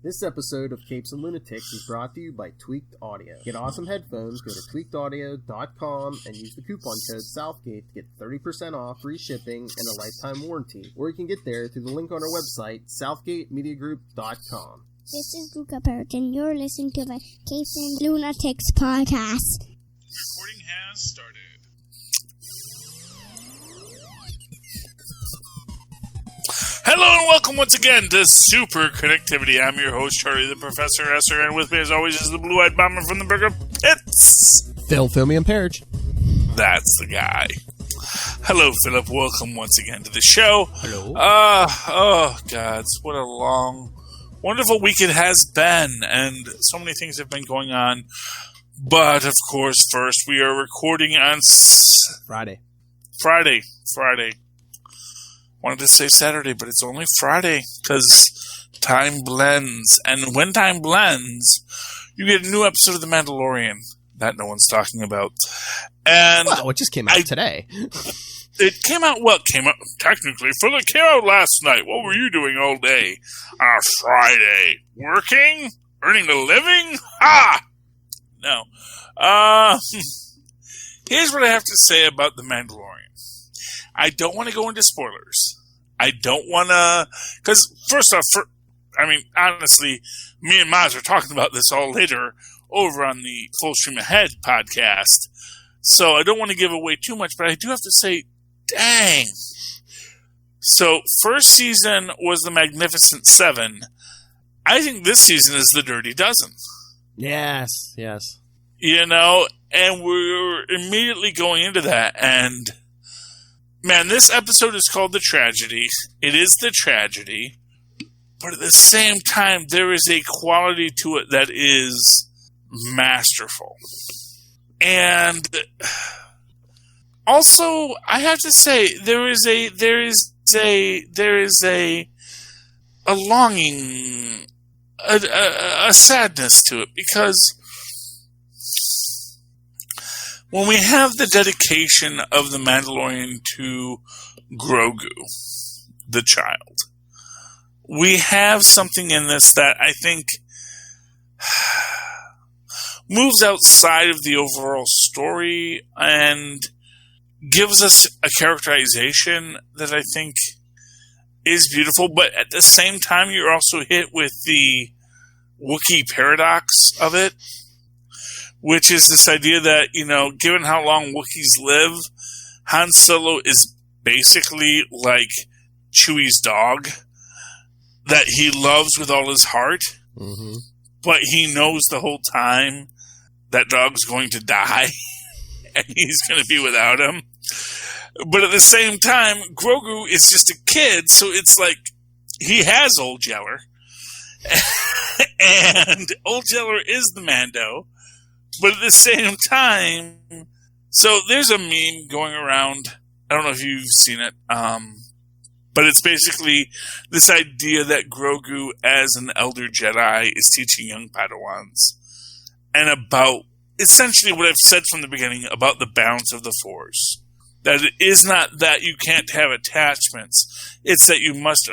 This episode of Capes and Lunatics is brought to you by Tweaked Audio. Get awesome headphones, go to tweakedaudio.com and use the coupon code Southgate to get 30% off, free shipping, and a lifetime warranty. Or you can get there through the link on our website, southgatemediagroup.com. This is Perich, and you're listening to the Capes and Lunatics podcast. Recording has started. Hello and welcome once again to Superconnectivity. I'm your host, Charlie the Professor Esser, and with me as always is the blue-eyed bomber from the Burger Pits. Phil, and Perich. That's the guy. Hello, Philip. Welcome once again to the show. Hello. Oh, gods, what a long, wonderful week it has been, and so many things have been going on. But, of course, first we are recording on Friday. Wanted to say Saturday, but it's only Friday, because time blends. And when time blends, you get a new episode of The Mandalorian that no one's talking about. And well, it just came out today. It came out, technically, it came out last night. What were you doing all day on a Friday? Working? Earning a living? Ha! No. Here's what I have to say about The Mandalorian. I don't want to go into spoilers. I don't want to... Because, first off, honestly, me and Maz are talking about this all later over on the Full Stream Ahead podcast. So I don't want to give away too much, but I do have to say, dang. So, first season was the Magnificent Seven. I think this season is the Dirty Dozen. Yes. You know, and we're immediately going into that, and... Man, this episode is called The Tragedy. It is the tragedy. But at the same time, there is a quality to it that is masterful. And also, I have to say, there is a longing, a sadness to it, because when we have the dedication of the Mandalorian to Grogu, the child, we have something in this that I think moves outside of the overall story and gives us a characterization that I think is beautiful, but at the same time you're also hit with the Wookiee paradox of it, which is this idea that, you know, given how long Wookiees live, Han Solo is basically like Chewie's dog that he loves with all his heart, but he knows the whole time that dog's going to die and he's going to be without him. But at the same time, Grogu is just a kid, so it's like he has Old Yeller, and Old Yeller is the Mando. But at the same time, so there's a meme going around. I don't know if you've seen it, but it's basically this idea that Grogu, as an elder Jedi, is teaching young Padawans, and about essentially what I've said from the beginning about the balance of the Force. That it is not that you can't have attachments; it's that you must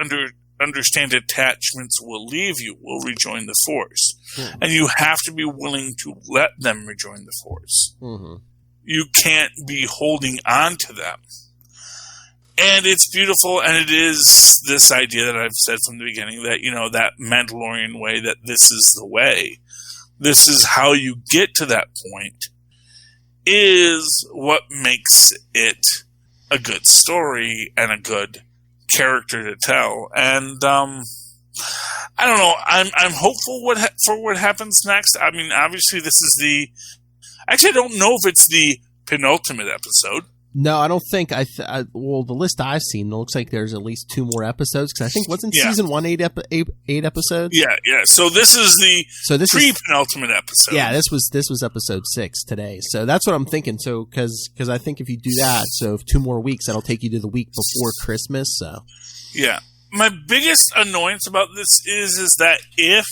understand attachments will leave you, will rejoin the Force. And you have to be willing to let them rejoin the Force. You can't be holding on to them. And it's beautiful, and it is this idea that I've said from the beginning that, you know, that Mandalorian way, that this is the way. This is how you get to that point, is what makes it a good story and a good character to tell. And I don't know, I'm hopeful for what happens next. I mean, obviously this is actually I don't know if it's the penultimate episode. No, I don't think. Well, the list I've seen, it looks like there's at least 2 more episodes, because I think wasn't season 1 8 episodes? Yeah. So this is the pre-penultimate episode. Yeah, this was episode 6 today. So that's what I'm thinking. So because I think if you do that, so if 2 more weeks, that'll take you to the week before Christmas. So yeah, my biggest annoyance about this is that if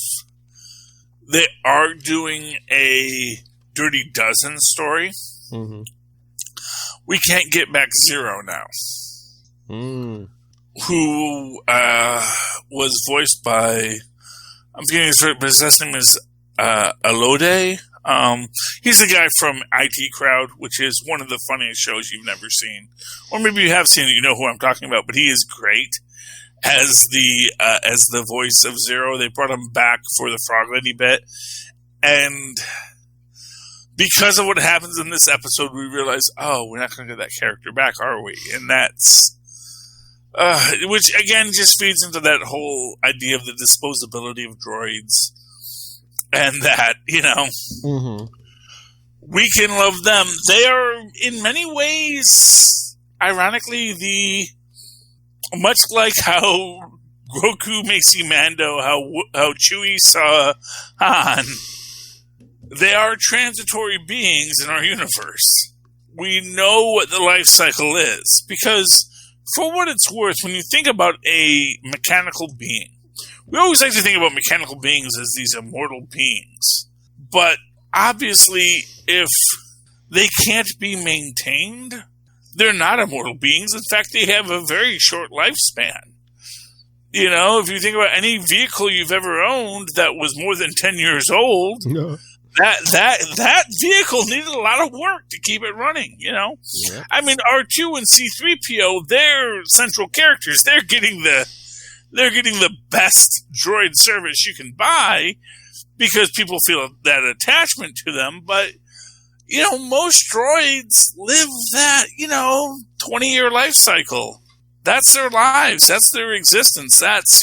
they are doing a Dirty Dozen story. We can't get back Zero now. Who was voiced by I'm forgetting his but his last name is Alode. He's the guy from IT Crowd, which is one of the funniest shows you've never seen, or maybe you have seen it. You know who I'm talking about, but he is great as the voice of Zero. They brought him back for the Frog Lady bit, and because of what happens in this episode, we realize, oh, we're not going to get that character back, are we? And that's which again just feeds into that whole idea of the disposability of droids. And that, we can love them. They are, in many ways, ironically, much like how Grogu may see Mando, how Chewie saw Han, they are transitory beings in our universe. We know what the life cycle is. Because, for what it's worth, when you think about a mechanical being, we always like to think about mechanical beings as these immortal beings. But obviously, if they can't be maintained, they're not immortal beings. In fact, they have a very short lifespan. If you think about any vehicle you've ever owned that was more than 10 years old, that vehicle needed a lot of work to keep it running, Yeah. I mean, R2 and C-3PO, they're central characters. They're getting the best droid service you can buy because people feel that attachment to them. But, most droids live that, 20-year life cycle. That's their lives. That's their existence. That's,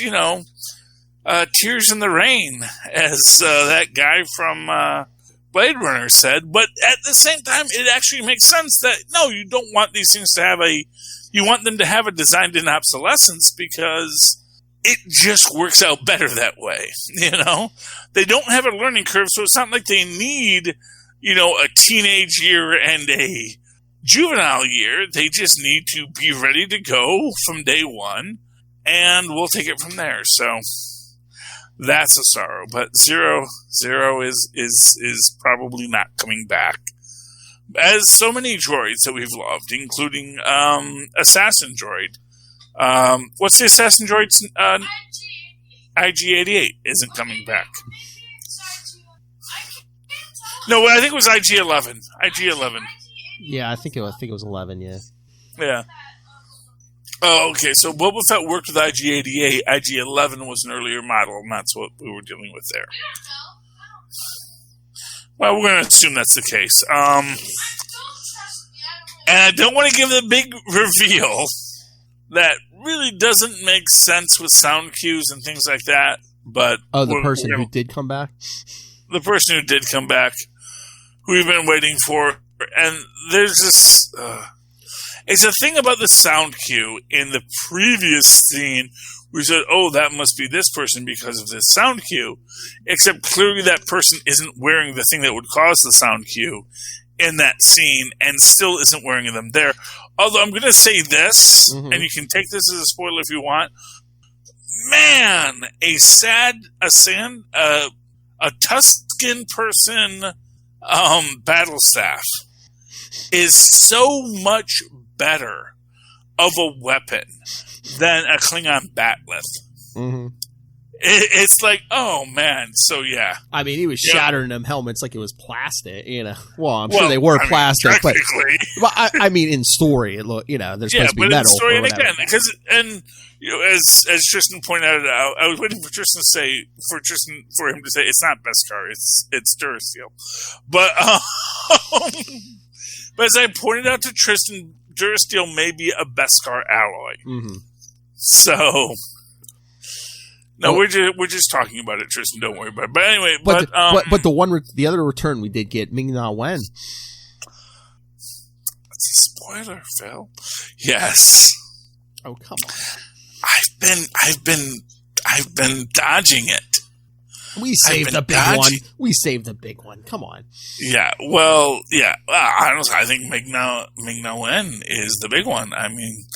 tears in the rain, as that guy from Blade Runner said. But at the same time, it actually makes sense that, no, you don't want these things to have you want them to have a designed-in obsolescence because it just works out better that way, They don't have a learning curve, so it's not like they need, a teenage year and a juvenile year. They just need to be ready to go from day one, and we'll take it from there. So that's a sorrow. But Zero is probably not coming back. As so many droids that we've loved, including Assassin Droid. What's the Assassin Droid's IG-88 isn't coming back. No, I think it was IG-11. IG-11. Yeah, I think it was 11. Yeah. Yeah. Oh, okay. So Boba Fett worked with IG-88. IG-11 was an earlier model, and that's what we were dealing with there. Well, we're going to assume that's the case. And I don't want to give the big reveal that really doesn't make sense with sound cues and things like that. But the person who did come back? The person who did come back, who we've been waiting for. And there's this... it's a thing about the sound cue in the previous scene. We said, oh, that must be this person because of this sound cue. Except clearly that person isn't wearing the thing that would cause the sound cue in that scene and still isn't wearing them there. Although I'm going to say this, and you can take this as a spoiler if you want. Man, a Tusken person battle staff is so much better of a weapon than a Klingon batleth. It's like, oh man, so yeah. I mean, he was shattering them helmets like it was plastic, Well, I'm sure they were plastic, but I mean, in story, they're supposed to be metal. In story, and again, as Tristan pointed out, I was waiting for Tristan to say, for him to say, it's not Beskar, it's Durasteel. But as I pointed out to Tristan, Durasteel may be a Beskar alloy. So. No, we're just talking about it, Tristan. Don't worry about it. But anyway, but the other return we did get Ming-Na Wen. That's a spoiler, Phil. Yes. Oh, come on. I've been dodging it. We saved the big one. We saved the big one. Come on. Yeah. Well, yeah. Honestly, I think Ming-Na Wen is the big one. I mean,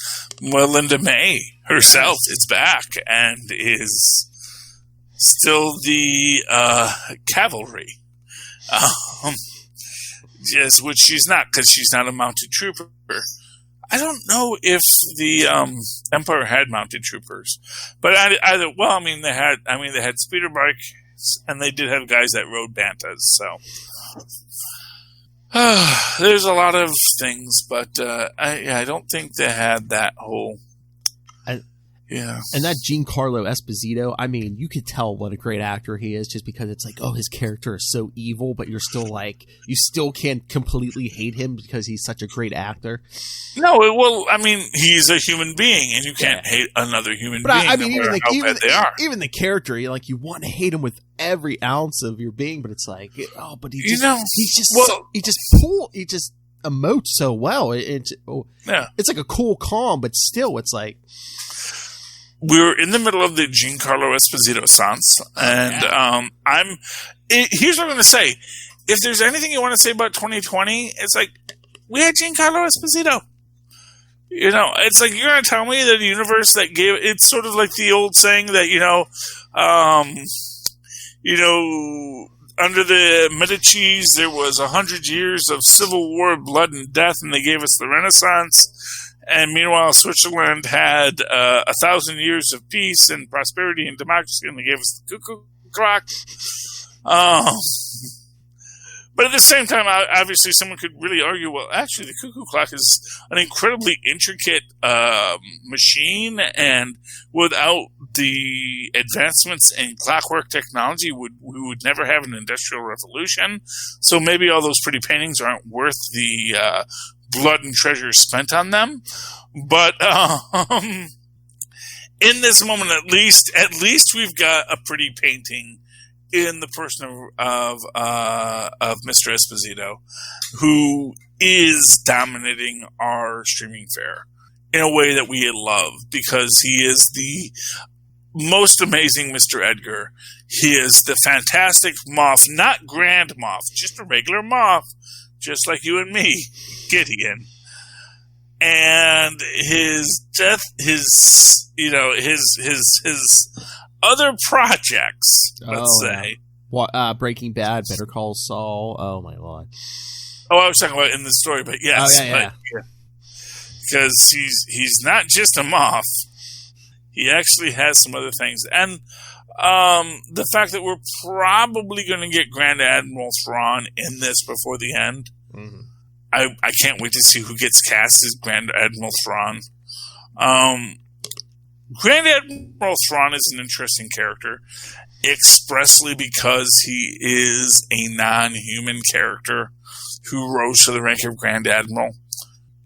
Melinda May herself is back and is still the cavalry. Just which she's not, because she's not a mounted trooper. I don't know if the Empire had mounted troopers, but they had speeder bikes, and they did have guys that rode bantas. So there's a lot of things, but I don't think they had that whole. Yeah. And that Giancarlo Esposito, I mean, you could tell what a great actor he is just because it's like, oh, his character is so evil, but you're still like, you still can't completely hate him because he's such a great actor. No, well, I mean, he's a human being, and you can't hate another human being. I mean, no even they are. Even the character, you want to hate him with every ounce of your being, but it's like, oh, but he just emotes so well. It's like a cool calm, but still, it's like. We're in the middle of the Giancarlo Esposito sans, and here's what I'm going to say. If there's anything you want to say about 2020, it's like, we had Giancarlo Esposito. It's like, you're going to tell me that a universe that it's sort of like the old saying that, under the Medicis, there was 100 years of civil war, blood, and death, and they gave us the Renaissance. And meanwhile, Switzerland had 1,000 years of peace and prosperity and democracy, and they gave us the cuckoo clock. But at the same time, obviously, someone could really argue, well, actually, the cuckoo clock is an incredibly intricate machine, and without the advancements in clockwork technology, we would never have an industrial revolution. So maybe all those pretty paintings aren't worth the blood and treasure spent on them. But in this moment, at least we've got a pretty painting in the person of Mr. Esposito, who is dominating our streaming fare in a way that we love, because he is the most amazing Mr. Edgar. He is the fantastic Moff, not Grand Moff, just a regular Moff, just like you and me, Gideon. And his death, his other projects, let's say. Breaking Bad, Better Call Saul. Oh, my Lord. Oh, I was talking about in the story, but yes. Oh, yeah. Because he's not just a Moff. He actually has some other things. And the fact that we're probably going to get Grand Admiral Thrawn in this before the end. Mm-hmm. I can't wait to see who gets cast as Grand Admiral Thrawn. Grand Admiral Thrawn is an interesting character, expressly because he is a non-human character who rose to the rank of Grand Admiral.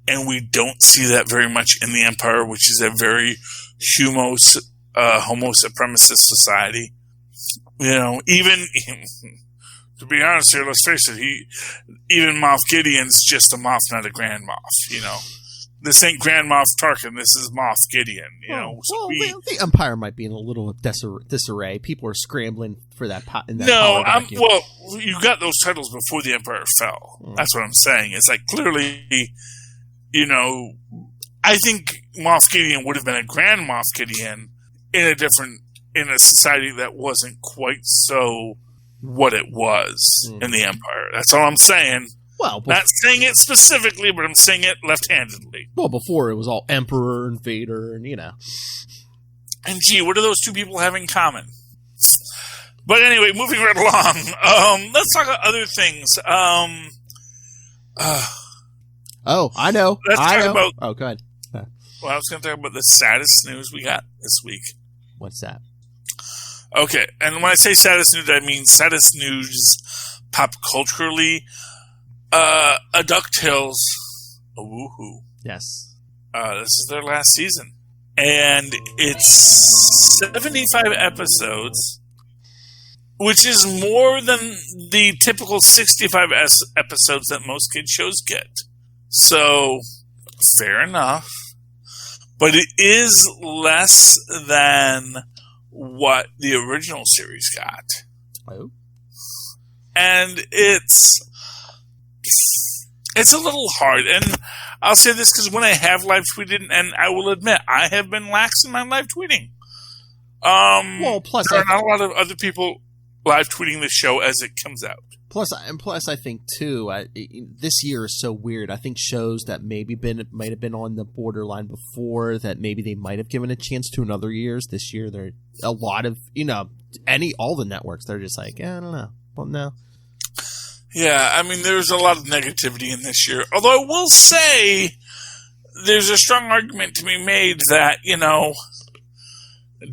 And we don't see that very much in the Empire, which is a very homo supremacist society. Even... To be honest here, let's face it, even Moff Gideon's just a Moff, not a Grand Moff, This ain't Grand Moff Tarkin, this is Moff Gideon, the Empire might be in a little disarray. People are scrambling for that pot in that well, you got those titles before the Empire fell. That's what I'm saying. It's like, clearly, I think Moff Gideon would have been a Grand Moff Gideon in a society that wasn't quite so what it was in the Empire. That's all I'm saying. Well, not saying it specifically, but I'm saying it left-handedly. Well, before it was all Emperor and Vader, and And gee, what do those two people have in common? But anyway, moving right along. Let's talk about other things. I know. Let's talk about. Oh, go ahead. Well, I was going to talk about the saddest news we got this week. What's that? Okay, and when I say saddest news, I mean saddest news pop culturally. Ducktales, a woohoo. Yes. This is their last season. And it's 75 episodes, which is more than the typical 65 episodes that most kids shows get. So, fair enough. But it is less than what the original series got. Oh. And it's a little hard. And I'll say this because when I have live tweeted, and I will admit, I have been lax in my live tweeting. Plus there are not a lot of other people live tweeting the show as it comes out. Plus, I think too, this year is so weird. I think shows that might have been on the borderline before, that maybe they might have given a chance to in other years. This year, there are a lot of all the networks. They're just like, I don't know, well, no. Yeah, I mean, there's a lot of negativity in this year. Although I will say, there's a strong argument to be made that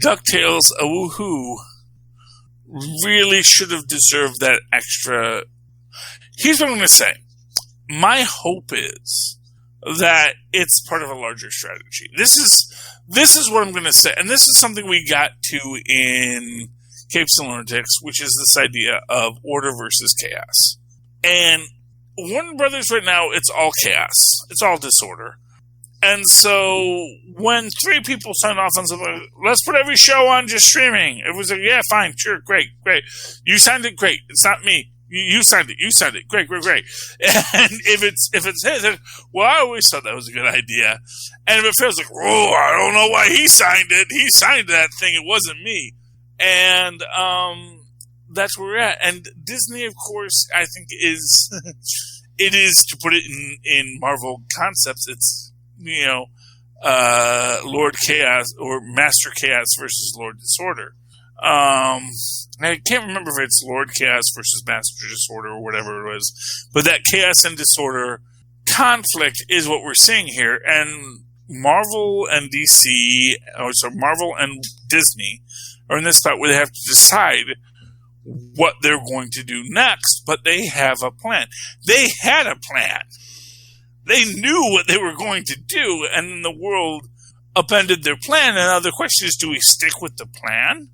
DuckTales, a woohoo, really should have deserved that extra. Here's what I'm going to say. My hope is that it's part of a larger strategy. This is what I'm going to say. And this is something we got to in Capes and Lunatics, which is this idea of order versus chaos. And Warner Brothers right now, it's all chaos. It's all disorder. And so when 3 people signed off on something, let's put every show on just streaming. It was like, yeah, fine, sure, great. You signed it, great. It's not me. You signed it. Great. And if it's his, well, I always thought that was a good idea. And if it feels like, I don't know why he signed it. He signed that thing. It wasn't me. And that's where we're at. And Disney, of course, I think is it is, to put it in Marvel concepts, it's Lord Chaos or Master Chaos versus Lord Disorder. I can't remember if it's Lord Chaos versus Master Disorder or whatever it was, but that chaos and disorder conflict is what we're seeing here. And Marvel and Marvel and Disney are in this spot where they have to decide what they're going to do next, but they have a plan. They had a plan. They knew what they were going to do, and then the world upended their plan. And now the question is, do we stick with the plan?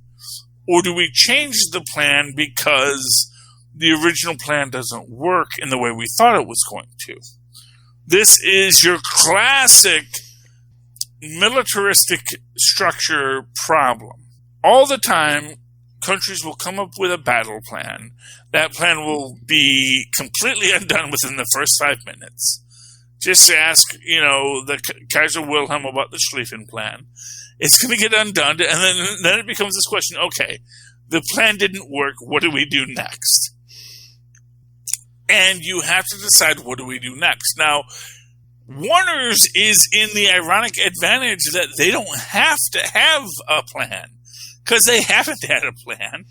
Or do we change the plan because the original plan doesn't work in the way we thought it was going to? This is your classic militaristic structure problem. All the time, countries will come up with a battle plan. That plan will be completely undone within the first 5 minutes. Just ask, the Kaiser Wilhelm about the Schlieffen plan. It's going to get undone, and then it becomes this question, okay, the plan didn't work, what do we do next? And you have to decide, what do we do next? Now, Warner's is in the ironic advantage that they don't have to have a plan, because they haven't had a plan.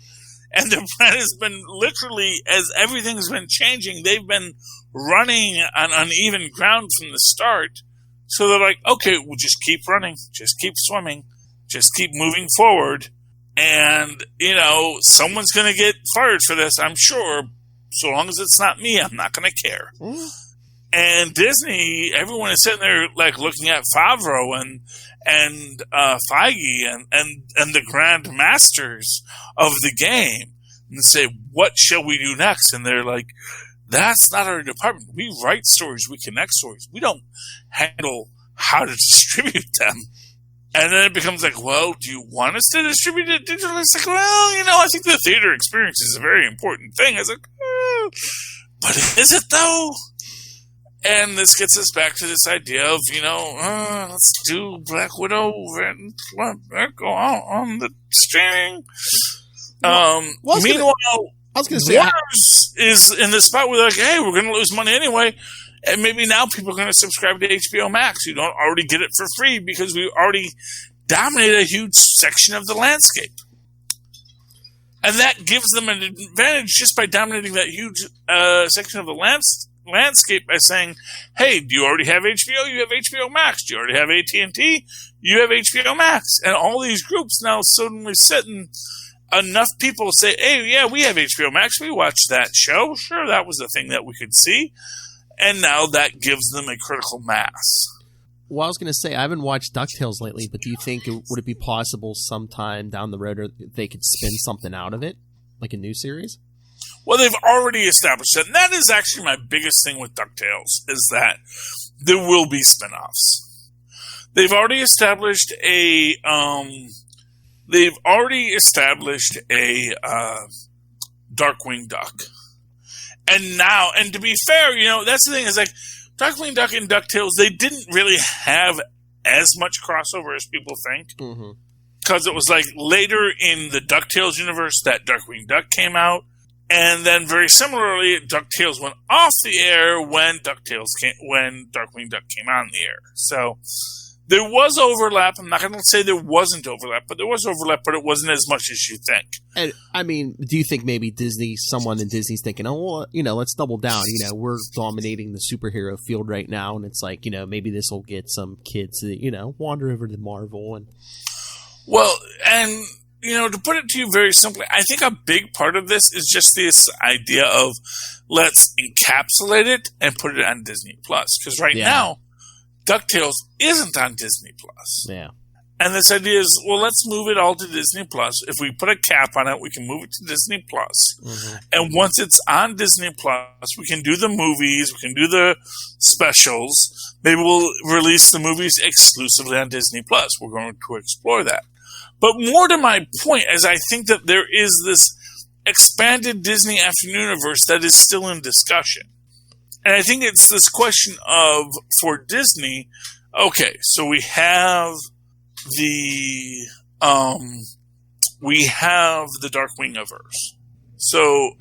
And the plan has been literally, as everything's been changing, they've been running on uneven ground from the start. So they're like, okay, we'll just keep running, just keep swimming, just keep moving forward. And, someone's going to get fired for this, I'm sure. So long as it's not me, I'm not going to care. Mm. And Disney, everyone is sitting there like looking at Favreau and Feige and the grand masters of the game and say, what shall we do next? And they're like, that's not our department. We write stories. We connect stories. We don't handle how to distribute them. And then it becomes like, well, do you want us to distribute it digitally? It's like, well, I think the theater experience is a very important thing. I was like, but is it though? And this gets us back to this idea of, let's do Black Widow and let go out on the streaming. Meanwhile, I was going to say, Warner's is in the spot where they're like, hey, we're going to lose money anyway. And maybe now people are going to subscribe to HBO Max who don't already get it for free because we already dominate a huge section of the landscape. And that gives them an advantage just by dominating that huge section of the landscape by saying, hey, do you already have HBO? You have HBO Max. Do you already have AT&T? You have HBO Max. And all these groups now suddenly sit and enough people say, hey, yeah, we have HBO Max. We watched that show. Sure, that was a thing that we could see. And now that gives them a critical mass. Well, I was going to say, I haven't watched DuckTales lately, but do you think would it be possible sometime down the road or they could spin something out of it, like a new series? Well, they've already established that. And that is actually my biggest thing with DuckTales, is that there will be spin-offs. They've already established a Darkwing Duck. And to be fair, that's the thing, is like, Darkwing Duck and DuckTales, they didn't really have as much crossover as people think. Because it was like later in the DuckTales universe that Darkwing Duck came out. And then, very similarly, DuckTales went off the air when Darkwing Duck came on the air. So there was overlap. I'm not going to say there wasn't overlap, but there was overlap, but it wasn't as much as you think. And I mean, do you think maybe someone in Disney's thinking, oh, well, let's double down. We're dominating the superhero field right now, and it's like, maybe this will get some kids to, wander over to Marvel and. Well, and. To put it to you very simply, I think a big part of this is just this idea of let's encapsulate it and put it on Disney Plus. Because now, DuckTales isn't on Disney Plus. Yeah. And this idea is, well, let's move it all to Disney Plus. If we put a cap on it, we can move it to Disney Plus. Mm-hmm. And once it's on Disney Plus, we can do the movies, we can do the specials. Maybe we'll release the movies exclusively on Disney Plus. We're going to explore that. But more to my point is I think that there is this expanded Disney Afternooniverse that is still in discussion. And I think it's this question of, for Disney, okay, so we have the Darkwing-averse. So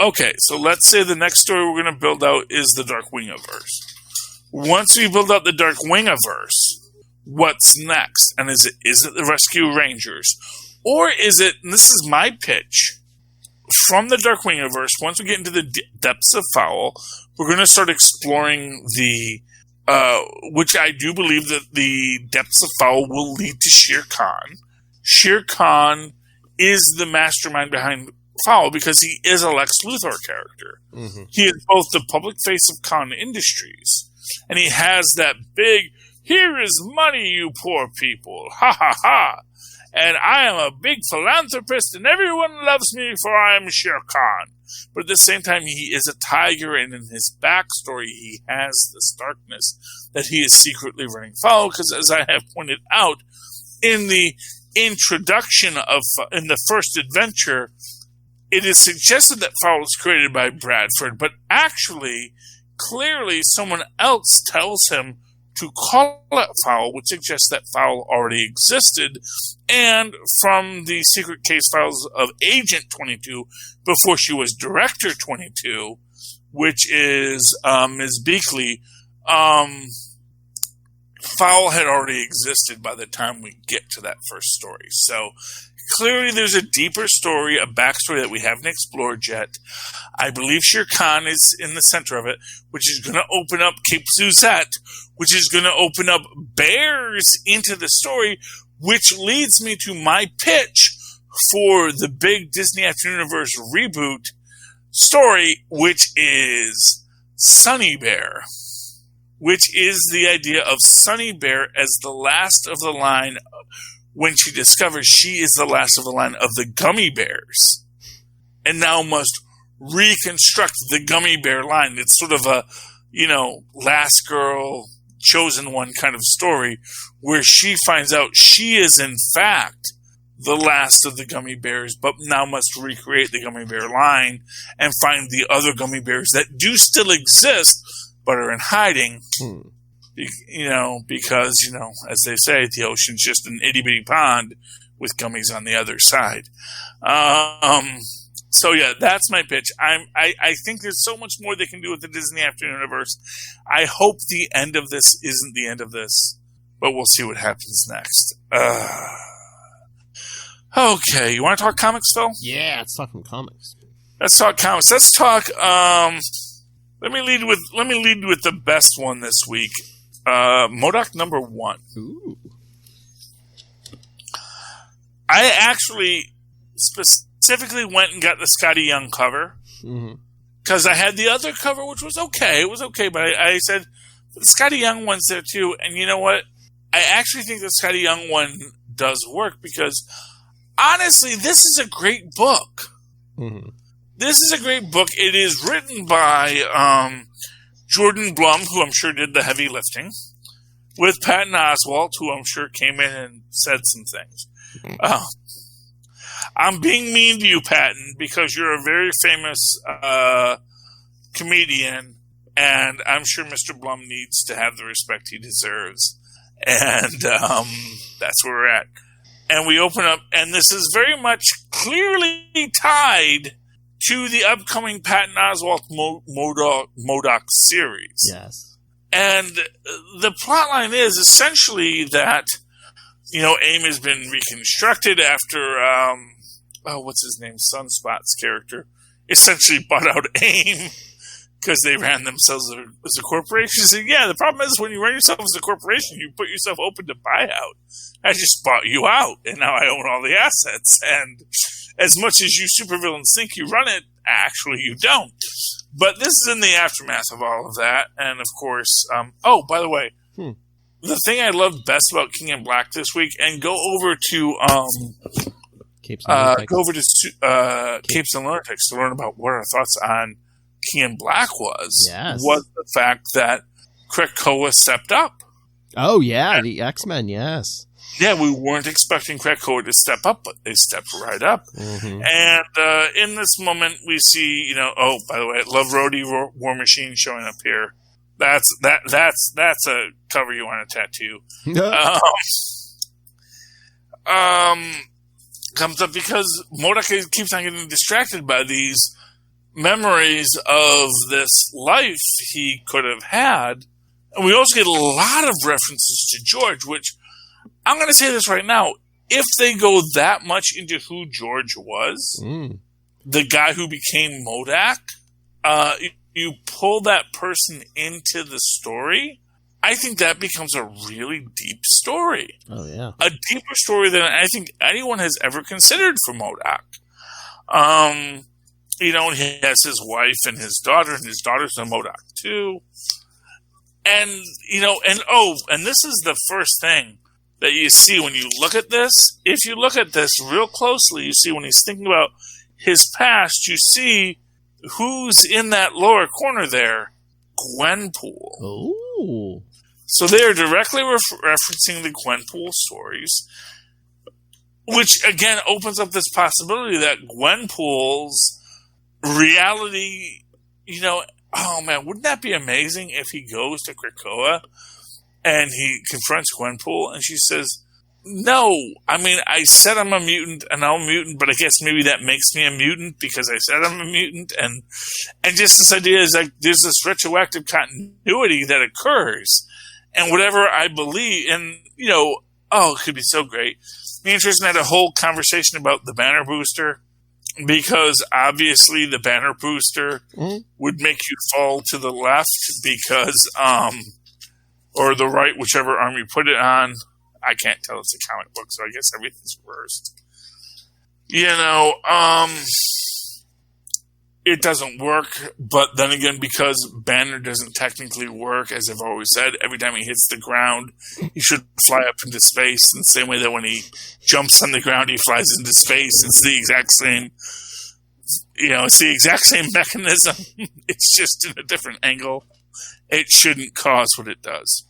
let's say the next story we're going to build out is the Darkwing-averse. Once we build out the Darkwing-averse, what's next? And is it the Rescue Rangers? Or is it, and this is my pitch, from the Darkwing-averse, once we get into the depths of Fowl, we're going to start exploring which I do believe that the depths of Fowl will lead to Shere Khan. Shere Khan is the mastermind behind Fowl because he is a Lex Luthor character. Mm-hmm. He is both the public face of Khan Industries, and he has that big, here is money, you poor people, ha ha ha, and I am a big philanthropist, and everyone loves me, for I am Shere Khan. But at the same time, he is a tiger, and in his backstory, he has this darkness that he is secretly running foul, because as I have pointed out, in the introduction in the first adventure, it is suggested that Fowl was created by Bradford, but actually, clearly, someone else tells him to call it Fowl, which suggests that Fowl already existed, and from the secret case files of Agent 22, before she was Director 22, which is Ms. Beakley, Fowl had already existed by the time we get to that first story. So clearly there's a deeper story, a backstory that we haven't explored yet. I believe Shere Khan is in the center of it, which is going to open up Cape Suzette, which is going to open up bears into the story, which leads me to my pitch for the big Disney Afternooniverse reboot story, which is Sunny Bear, which is the idea of Sunny Bear as the last of the line when she discovers she is the last of the line of the gummy bears and now must reconstruct the gummy bear line. It's sort of a, last girl, chosen one kind of story where she finds out she is in fact the last of the gummy bears, but now must recreate the gummy bear line and find the other gummy bears that do still exist but are in hiding. Because, as they say, the ocean's just an itty-bitty pond with gummies on the other side. So, yeah, that's my pitch. I think there's so much more they can do with the Disney Afternooniverse. I hope the end of this isn't the end of this, but we'll see what happens next. Okay, you want to talk comics, Phil? Yeah, let's talk some comics. Let's talk comics. Let's talk. Let me lead with the best one this week. Modok #1. Ooh. I actually specifically went and got the Scotty Young cover because I had the other cover, which was okay. It was okay, but I said the Scotty Young one's there too. And you know what? I actually think the Scotty Young one does work because honestly, this is a great book. Mm-hmm. This is a great book. It is written by Jordan Blum, who I'm sure did the heavy lifting, with Patton Oswalt, who I'm sure came in and said some things. I'm being mean to you, Patton, because you're a very famous comedian, and I'm sure Mr. Blum needs to have the respect he deserves. And that's where we're at. And we open up, and this is very much clearly tied to the upcoming Patton Oswalt Modok series. Yes. And the plotline is essentially that, AIM has been reconstructed after, what's his name? Sunspot's character essentially bought out AIM because they ran themselves as a corporation. So, yeah, the problem is when you run yourself as a corporation, you put yourself open to buyout. I just bought you out, and now I own all the assets. And as much as you supervillains think you run it, actually you don't. But this is in the aftermath of all of that. And, of course, by the way, the thing I loved best about King in Black this week, and go over to Capes and Lunatics to learn about what our thoughts on King in Black was the fact that Krakoa stepped up. Oh, yeah, the X-Men, yes. Yeah, we weren't expecting Krakoa to step up, but they stepped right up. Mm-hmm. And in this moment, we see, by the way, I love Rhodey War Machine showing up here. That's a cover you want to tattoo. Comes up because Modok keeps on getting distracted by these memories of this life he could have had. And we also get a lot of references to George, which I'm going to say this right now. If they go that much into who George was, the guy who became Modok, you pull that person into the story, I think that becomes a really deep story. Oh, yeah. A deeper story than I think anyone has ever considered for Modok. He has his wife and his daughter, and his daughter's a Modok too. And, and this is the first thing that you see when you look at this. If you look at this real closely, you see when he's thinking about his past, you see who's in that lower corner there? Gwenpool. Oh. So they are directly referencing the Gwenpool stories, which again opens up this possibility that Gwenpool's reality, oh man, wouldn't that be amazing if he goes to Krakoa and he confronts Gwenpool and she says, no, I said I'm a mutant and I'm a mutant, but I guess maybe that makes me a mutant because I said I'm a mutant. And just this idea is like there's this retroactive continuity that occurs. And whatever I believe, and, it could be so great. Me and Tristan had a whole conversation about the banner booster because obviously the banner booster would make you fall to the left because, or the right, whichever arm you put it on. I can't tell. It's a comic book, so I guess everything's reversed. It doesn't work, but then again, because Banner doesn't technically work, as I've always said, every time he hits the ground, he should fly up into space in the same way that when he jumps on the ground, he flies into space. It's the exact same, it's the exact same mechanism. It's just in a different angle. It shouldn't cause what it does.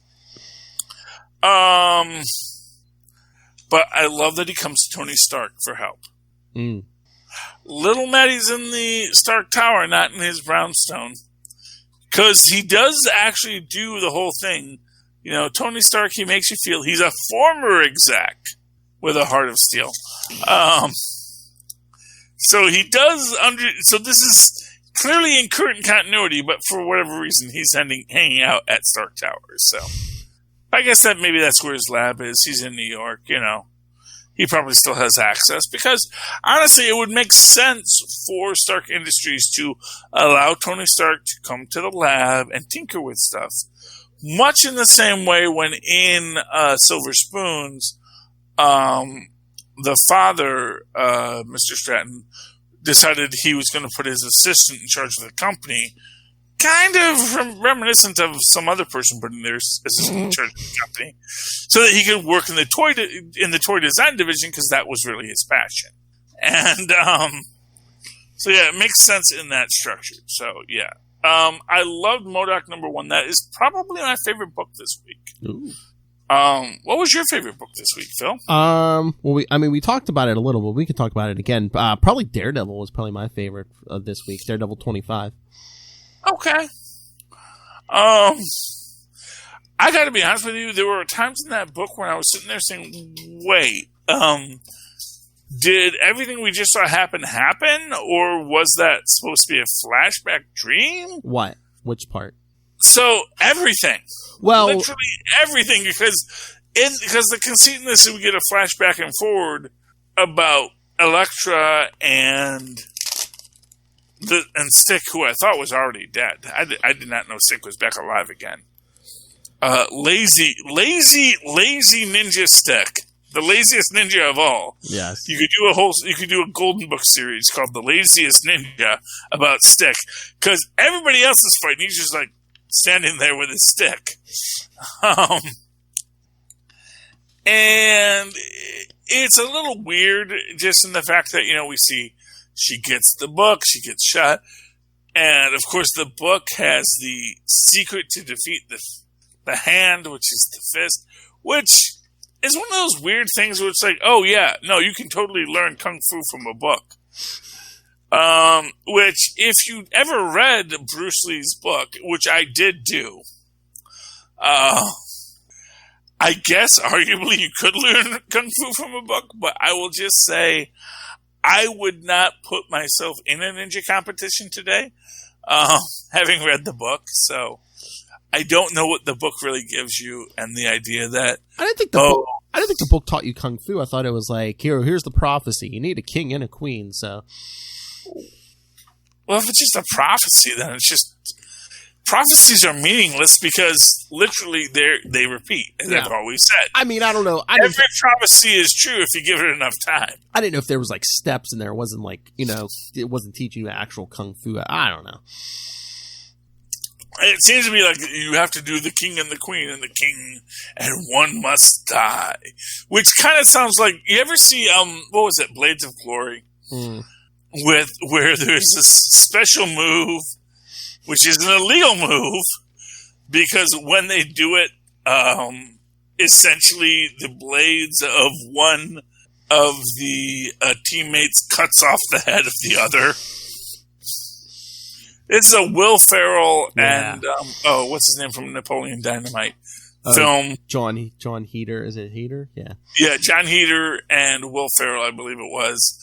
But I love that he comes to Tony Stark for help. Little Maddie's in the Stark Tower, not in his brownstone. Because he does actually do the whole thing. Tony Stark, he makes you feel he's a former exec with a heart of steel. So he does so this is clearly in current continuity, but for whatever reason, he's hanging out at Stark Towers. So I guess that's where his lab is. He's in New York, He probably still has access because, honestly, it would make sense for Stark Industries to allow Tony Stark to come to the lab and tinker with stuff. Much in the same way when in Silver Spoons, the father, Mr. Stratton, decided he was going to put his assistant in charge of the company, kind of reminiscent of some other person putting their assistant in charge of the company, so that he could work in the toy design division because that was really his passion. And so yeah, it makes sense in that structure. So yeah, I loved Modok #1. That is probably my favorite book this week. Ooh. What was your favorite book this week, Phil? Well, we talked about it a little, but we could talk about it again. Probably Daredevil was probably my favorite of this week. Daredevil 25. Okay. I got to be honest with you. There were times in that book when I was sitting there saying, "Wait, did everything we just saw happen, or was that supposed to be a flashback dream? What? Which part? So everything. Well, literally everything, because the conceit in this is we get a flashback and forward about Elektra and Stick, who I thought was already dead. I did not know Stick was back alive again. Lazy ninja Stick, the laziest ninja of all. Yes, you could do a Golden Book series called The Laziest Ninja about Stick, because everybody else is fighting. He's just like standing there with his stick. And it's a little weird just in the fact that, we see she gets the book, she gets shot, and of course the book has the secret to defeat the hand, which is the fist, which is one of those weird things where it's like, oh yeah, no, you can totally learn Kung Fu from a book. Which, if you ever read Bruce Lee's book, which I did do, I guess arguably you could learn Kung Fu from a book, but I will just say I would not put myself in a ninja competition today, having read the book. So I don't know what the book really gives you, and the idea that I didn't think the book taught you Kung Fu. I thought it was like, here's the prophecy. You need a king and a queen. So, well, if it's just a prophecy, then it's just. Prophecies are meaningless because literally they repeat, as I've always said. I mean, I don't know. Every prophecy is true if you give it enough time. I didn't know if there was like steps in there. It wasn't like, it wasn't teaching you actual Kung Fu. I don't know. It seems to be like you have to do the king and the queen and the king and one must die. Which kind of sounds like, you ever see, what was it, Blades of Glory? Where there's this special move, which is an illegal move, because when they do it, essentially the blades of one of the teammates cuts off the head of the other. It's a Will Ferrell and, what's his name from Napoleon Dynamite film? John Heater. Is it Heater? Yeah. Yeah, John Heater and Will Ferrell, I believe it was.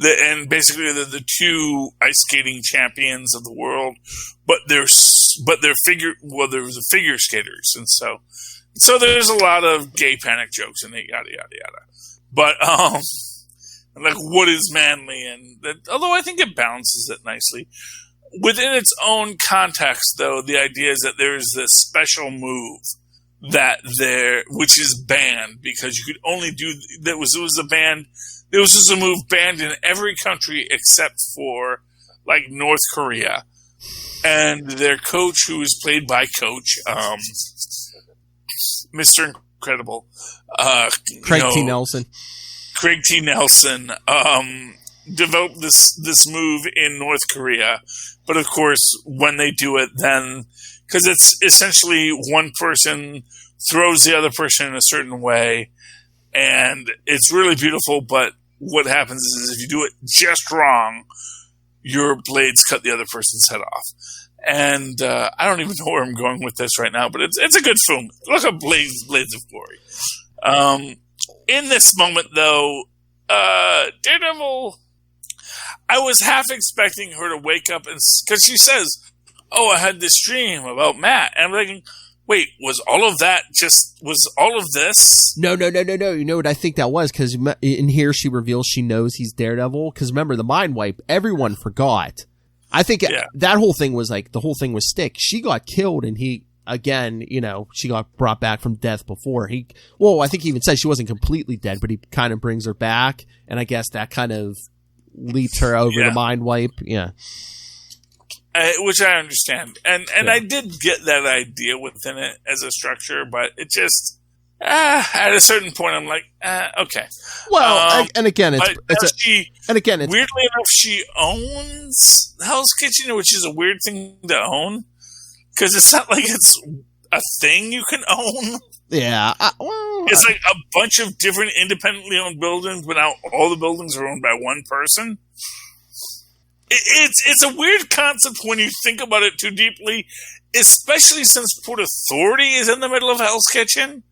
And basically they're the two ice skating champions of the world, but they're figure skaters, and so there's a lot of gay panic jokes and yada yada yada. But like what is manly, and that, although I think it balances it nicely within its own context. Though the idea is that there's this special move which is banned because you could only do that was a band. It was just a move banned in every country except for, like, North Korea. And their coach, who is played by Coach, Mr. Incredible. Craig T. Nelson. Craig T. Nelson developed this move in North Korea. But, of course, when they do it, then... Because it's essentially one person throws the other person in a certain way. And it's really beautiful, but... What happens is if you do it just wrong, your blades cut the other person's head off. And I don't even know where I'm going with this right now, but it's a good film. Look up Blades of Glory. In this moment, though, Daredevil, I was half expecting her to wake up, because she says, oh, I had this dream about Matt. And I'm thinking, wait, was all of this? No. You know what I think that was? Because in here she reveals she knows he's Daredevil. Because remember, the mind wipe, everyone forgot. I think that whole thing was like, the whole thing was Stick. She got killed and he, again, she got brought back from death before. I think he even said she wasn't completely dead, but he kind of brings her back. And I guess that kind of leads her over the mind wipe. Yeah. Which I understand. And I did get that idea within it as a structure, but it just, at a certain point, I'm like, okay. Well, and again, weirdly enough, she owns Hell's Kitchen, which is a weird thing to own, because it's not like it's a thing you can own. Yeah. It's like a bunch of different independently owned buildings, but now all the buildings are owned by one person. It's a weird concept when you think about it too deeply, especially since Port Authority is in the middle of Hell's Kitchen.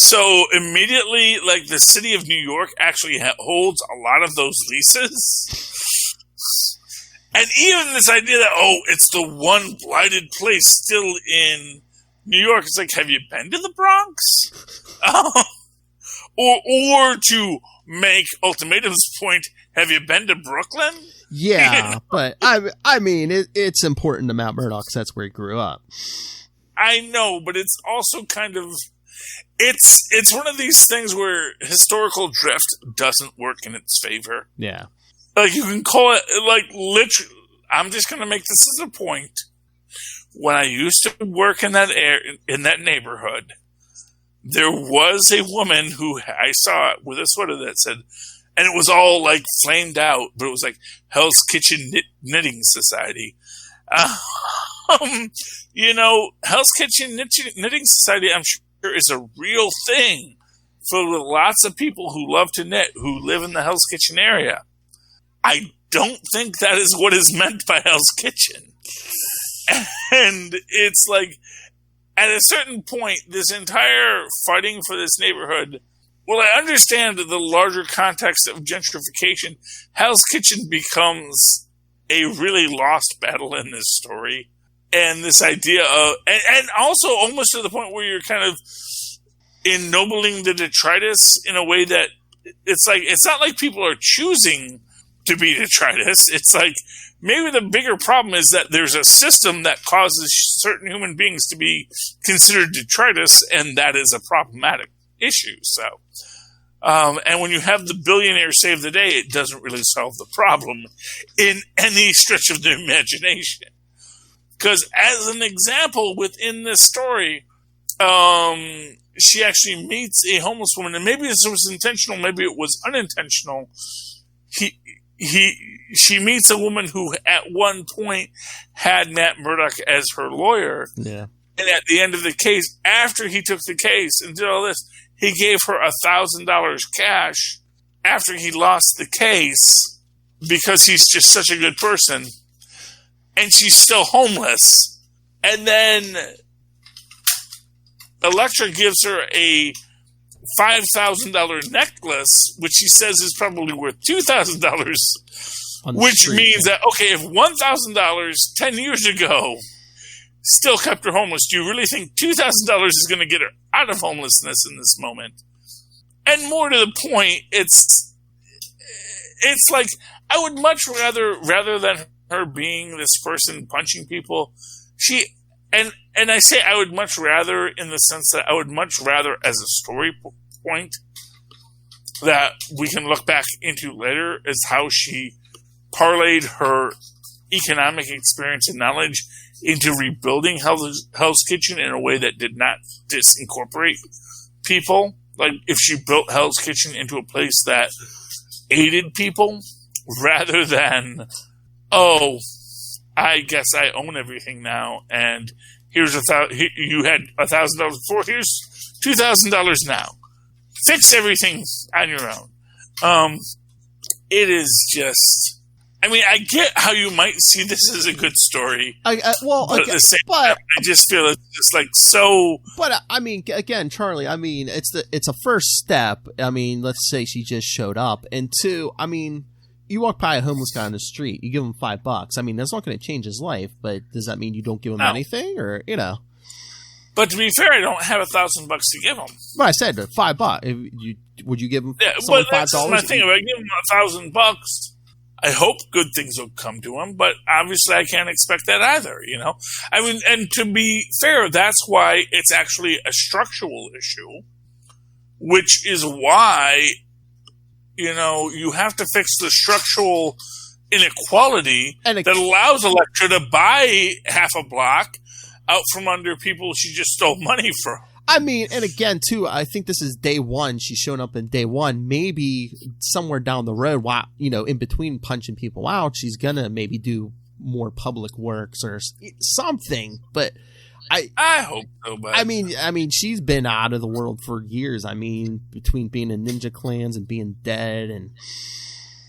So immediately, like, the city of New York actually holds a lot of those leases. And even this idea that, it's the one blighted place still in New York. It's like, have you been to the Bronx? Or to make Ultimatum's point, have you been to Brooklyn? Yeah, but I mean, it's important to Matt Murdock because that's where he grew up. I know, but it's also kind of... It's one of these things where historical drift doesn't work in its favor. Yeah. Like, you can call it, like, literally... I'm just going to make this as a point. When I used to work in that neighborhood, there was a woman who I saw with a sweater that said, and it was all, like, flamed out, but it was like Hell's Kitchen Knitting Society. Hell's Kitchen Knitting Society, I'm sure, is a real thing filled with lots of people who love to knit, who live in the Hell's Kitchen area. I don't think that is what is meant by Hell's Kitchen. And it's like, at a certain point, this entire fighting for this neighborhood, well, I understand the larger context of gentrification. Hell's Kitchen becomes a really lost battle in this story. And this idea of, and also almost to the point where you're kind of ennobling the detritus in a way that it's like, it's not like people are choosing to be detritus. It's like, maybe the bigger problem is that there's a system that causes certain human beings to be considered detritus, and that is a problematic issue. So, and when you have the billionaire save the day, it doesn't really solve the problem in any stretch of the imagination. Because as an example, within this story, she actually meets a homeless woman, and maybe this was intentional, maybe it was unintentional. She meets a woman who at one point had Matt Murdock as her lawyer. Yeah. And at the end of the case, after he took the case and did all this, he gave her $1,000 cash after he lost the case because he's just such a good person. And she's still homeless. And then Elektra gives her a $5,000 necklace, which he says is probably worth $2,000, which means that, okay, if $1,000 10 years ago still kept her homeless, do you really think $2,000 is going to get her out of homelessness in this moment? And more to the point, it's like, I would much rather than her being this person punching people, and I say I would much rather in the sense that I would much rather as a story point that we can look back into later is how she parlayed her economic experience and knowledge into rebuilding Hell's Kitchen in a way that did not disincorporate people. Like if she built Hell's Kitchen into a place that aided people rather than, I guess I own everything now, and here's you had $1,000 before, here's $2,000 now. Fix everything on your own. It is just, I mean, I get how you might see this as a good story. But at the same time, I just feel it's just like so. But I mean, again, Charlie, I mean, it's a first step. I mean, let's say she just showed up, and two, I mean, you walk by a homeless guy on the street, you give him $5. I mean, that's not going to change his life, but does that mean you don't give him anything, or But to be fair, I don't have $1,000 to give him. Well, I said $5. Would you give him? Yeah, well, that's my thing. If I give him $1,000, I hope good things will come to him. But obviously, I can't expect that either. I mean, and to be fair, that's why it's actually a structural issue, which is why you have to fix the structural inequality that allows Elektra to buy half a block out from under people she just stole money from. I mean, and again, too, I think this is day one. She's shown up in day one. Maybe somewhere down the road, in between punching people out, she's going to maybe do more public works or something. But I hope so. But I mean, she's been out of the world for years. I mean, between being in Ninja Clans and being dead and...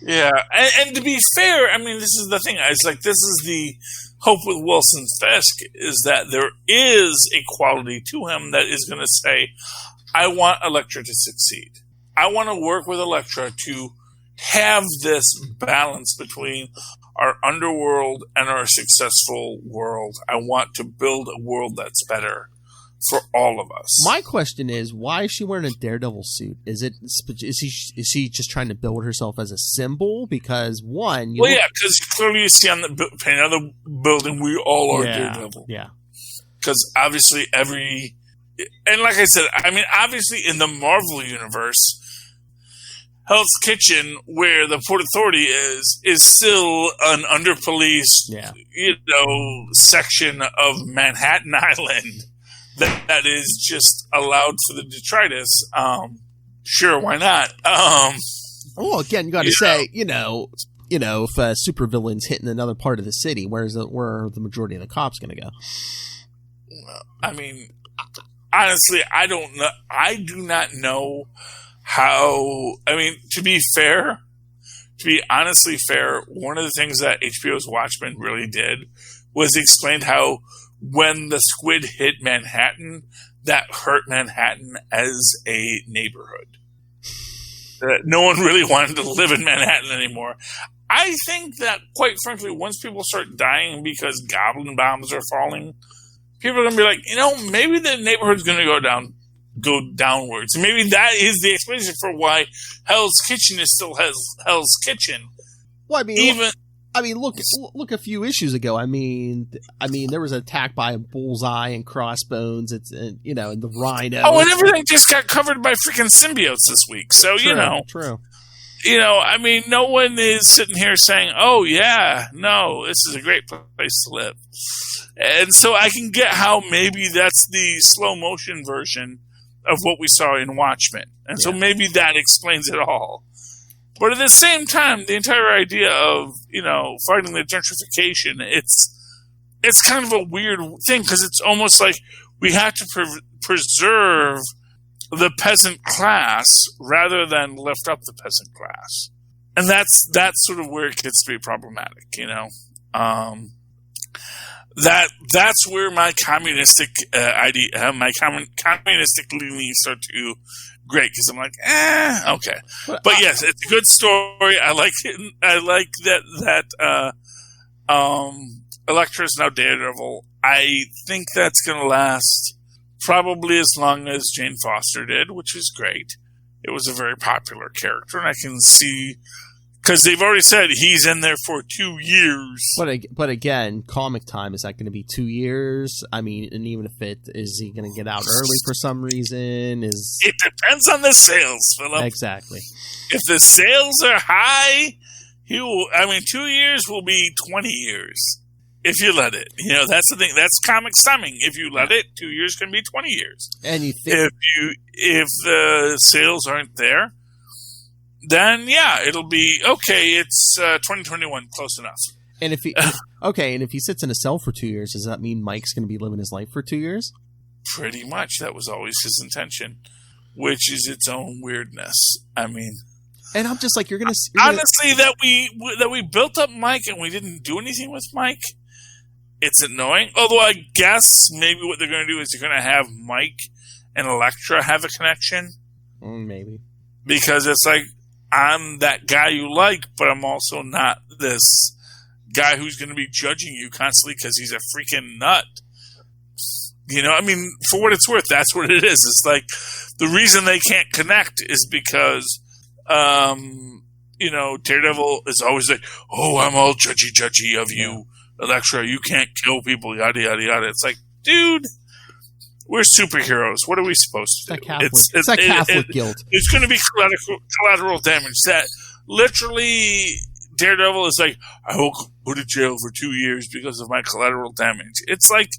Yeah, and to be fair, I mean, this is the thing. It's like, this is the hope with Wilson Fisk, is that there is a quality to him that is going to say, I want Elektra to succeed. I want to work with Elektra to have this balance between our underworld and our successful world. I want to build a world that's better for all of us. My question is, why is she wearing a Daredevil suit? Is she just trying to build herself as a symbol? Because because clearly you see on the paint of the building, we all are Daredevil. Yeah. Because obviously and like I said, I mean, obviously in the Marvel universe, Hell's Kitchen, where the Port Authority is still an under-policed, section of Manhattan Island that is just allowed for the detritus. Sure, why not? Well, again, you got to say, if a supervillain's hitting another part of the city, where are the majority of the cops going to go? I mean, honestly, I don't know. I do not know how. I mean, to be honestly fair, one of the things that HBO's Watchmen really did was explain how when the squid hit Manhattan, that hurt Manhattan as a neighborhood. No one really wanted to live in Manhattan anymore. I think that, quite frankly, once people start dying because goblin bombs are falling, people are going to be like, maybe the neighborhood's going to go downwards. Maybe that is the explanation for why Hell's Kitchen is still Hell's Kitchen. Well, look a few issues ago. I mean, there was an attack by a bullseye and crossbones. And the rhino. Oh, and everything just got covered by freaking symbiotes this week. So true. I mean, no one is sitting here saying, "Oh yeah, no, this is a great place to live." And so I can get how maybe that's the slow motion version of what we saw in Watchmen, and so maybe that explains it all. But at the same time, the entire idea of, fighting the gentrification, it's kind of a weird thing because it's almost like we have to preserve the peasant class rather than lift up the peasant class. And that's sort of where it gets to be problematic, That's where my communistic communistic leanings start to great, because I'm like, okay. But yes, it's a good story. I like it. I like that Elektra is now Daredevil. I think that's going to last probably as long as Jane Foster did, which is great. It was a very popular character, and I can see, because they've already said he's in there for 2 years. But again, comic time, is that going to be 2 years? I mean, and even if is he going to get out early for some reason? It depends on the sales, Philip. Exactly. If the sales are high, 2 years will be 20 years. If you let it. That's the thing. That's comics timing. If you let it, 2 years can be 20 years. And you think if the sales aren't there, then it'll be okay. It's 2021, close enough. And if he sits in a cell for 2 years, does that mean Mike's going to be living his life for 2 years? Pretty much. That was always his intention, which is its own weirdness. I mean, and I'm just like, honestly, that we built up Mike and we didn't do anything with Mike. It's annoying. Although I guess maybe what they're going to do is they're going to have Mike and Elektra have a connection. Maybe. Because it's like, I'm that guy you like, but I'm also not this guy who's going to be judging you constantly because he's a freaking nut. For what it's worth, that's what it is. It's like, the reason they can't connect is because, Daredevil is always like, oh, I'm all judgy of you, Elektra, you can't kill people, yada, yada, yada. It's like, dude, we're superheroes. What are we supposed to do? It's that Catholic guilt. It's going to be collateral damage. That literally, Daredevil is like, I will go to jail for 2 years because of my collateral damage. It's like,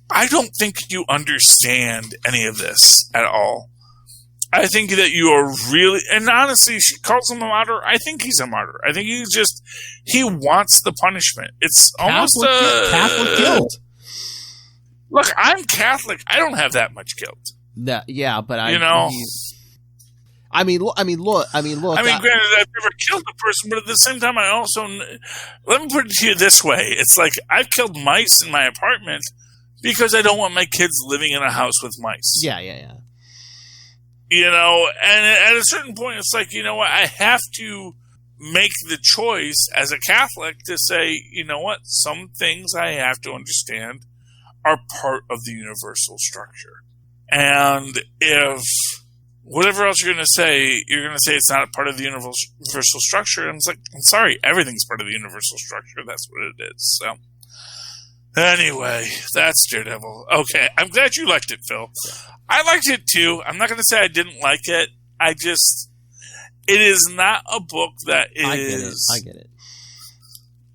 I don't think you understand any of this at all. I think that you are really, and honestly, she calls him a martyr. I think he's a martyr. I think he wants the punishment. It's almost Catholic guilt. Look, I'm Catholic. I don't have that much guilt. But look. Granted, I've never killed a person, but at the same time, I also, let me put it to you this way. It's like, I've killed mice in my apartment because I don't want my kids living in a house with mice. Yeah. You know, and at a certain point, it's like, you know what, I have to make the choice as a Catholic to say, you know what, some things I have to understand are part of the universal structure. And if whatever else you're going to say it's not a part of the universal structure, and it's like, I'm sorry, everything's part of the universal structure. That's what it is. So, anyway, that's Daredevil. Okay, I'm glad you liked it, Phil. I liked it too. I'm not going to say I didn't like it. It is not a book that is... I get it.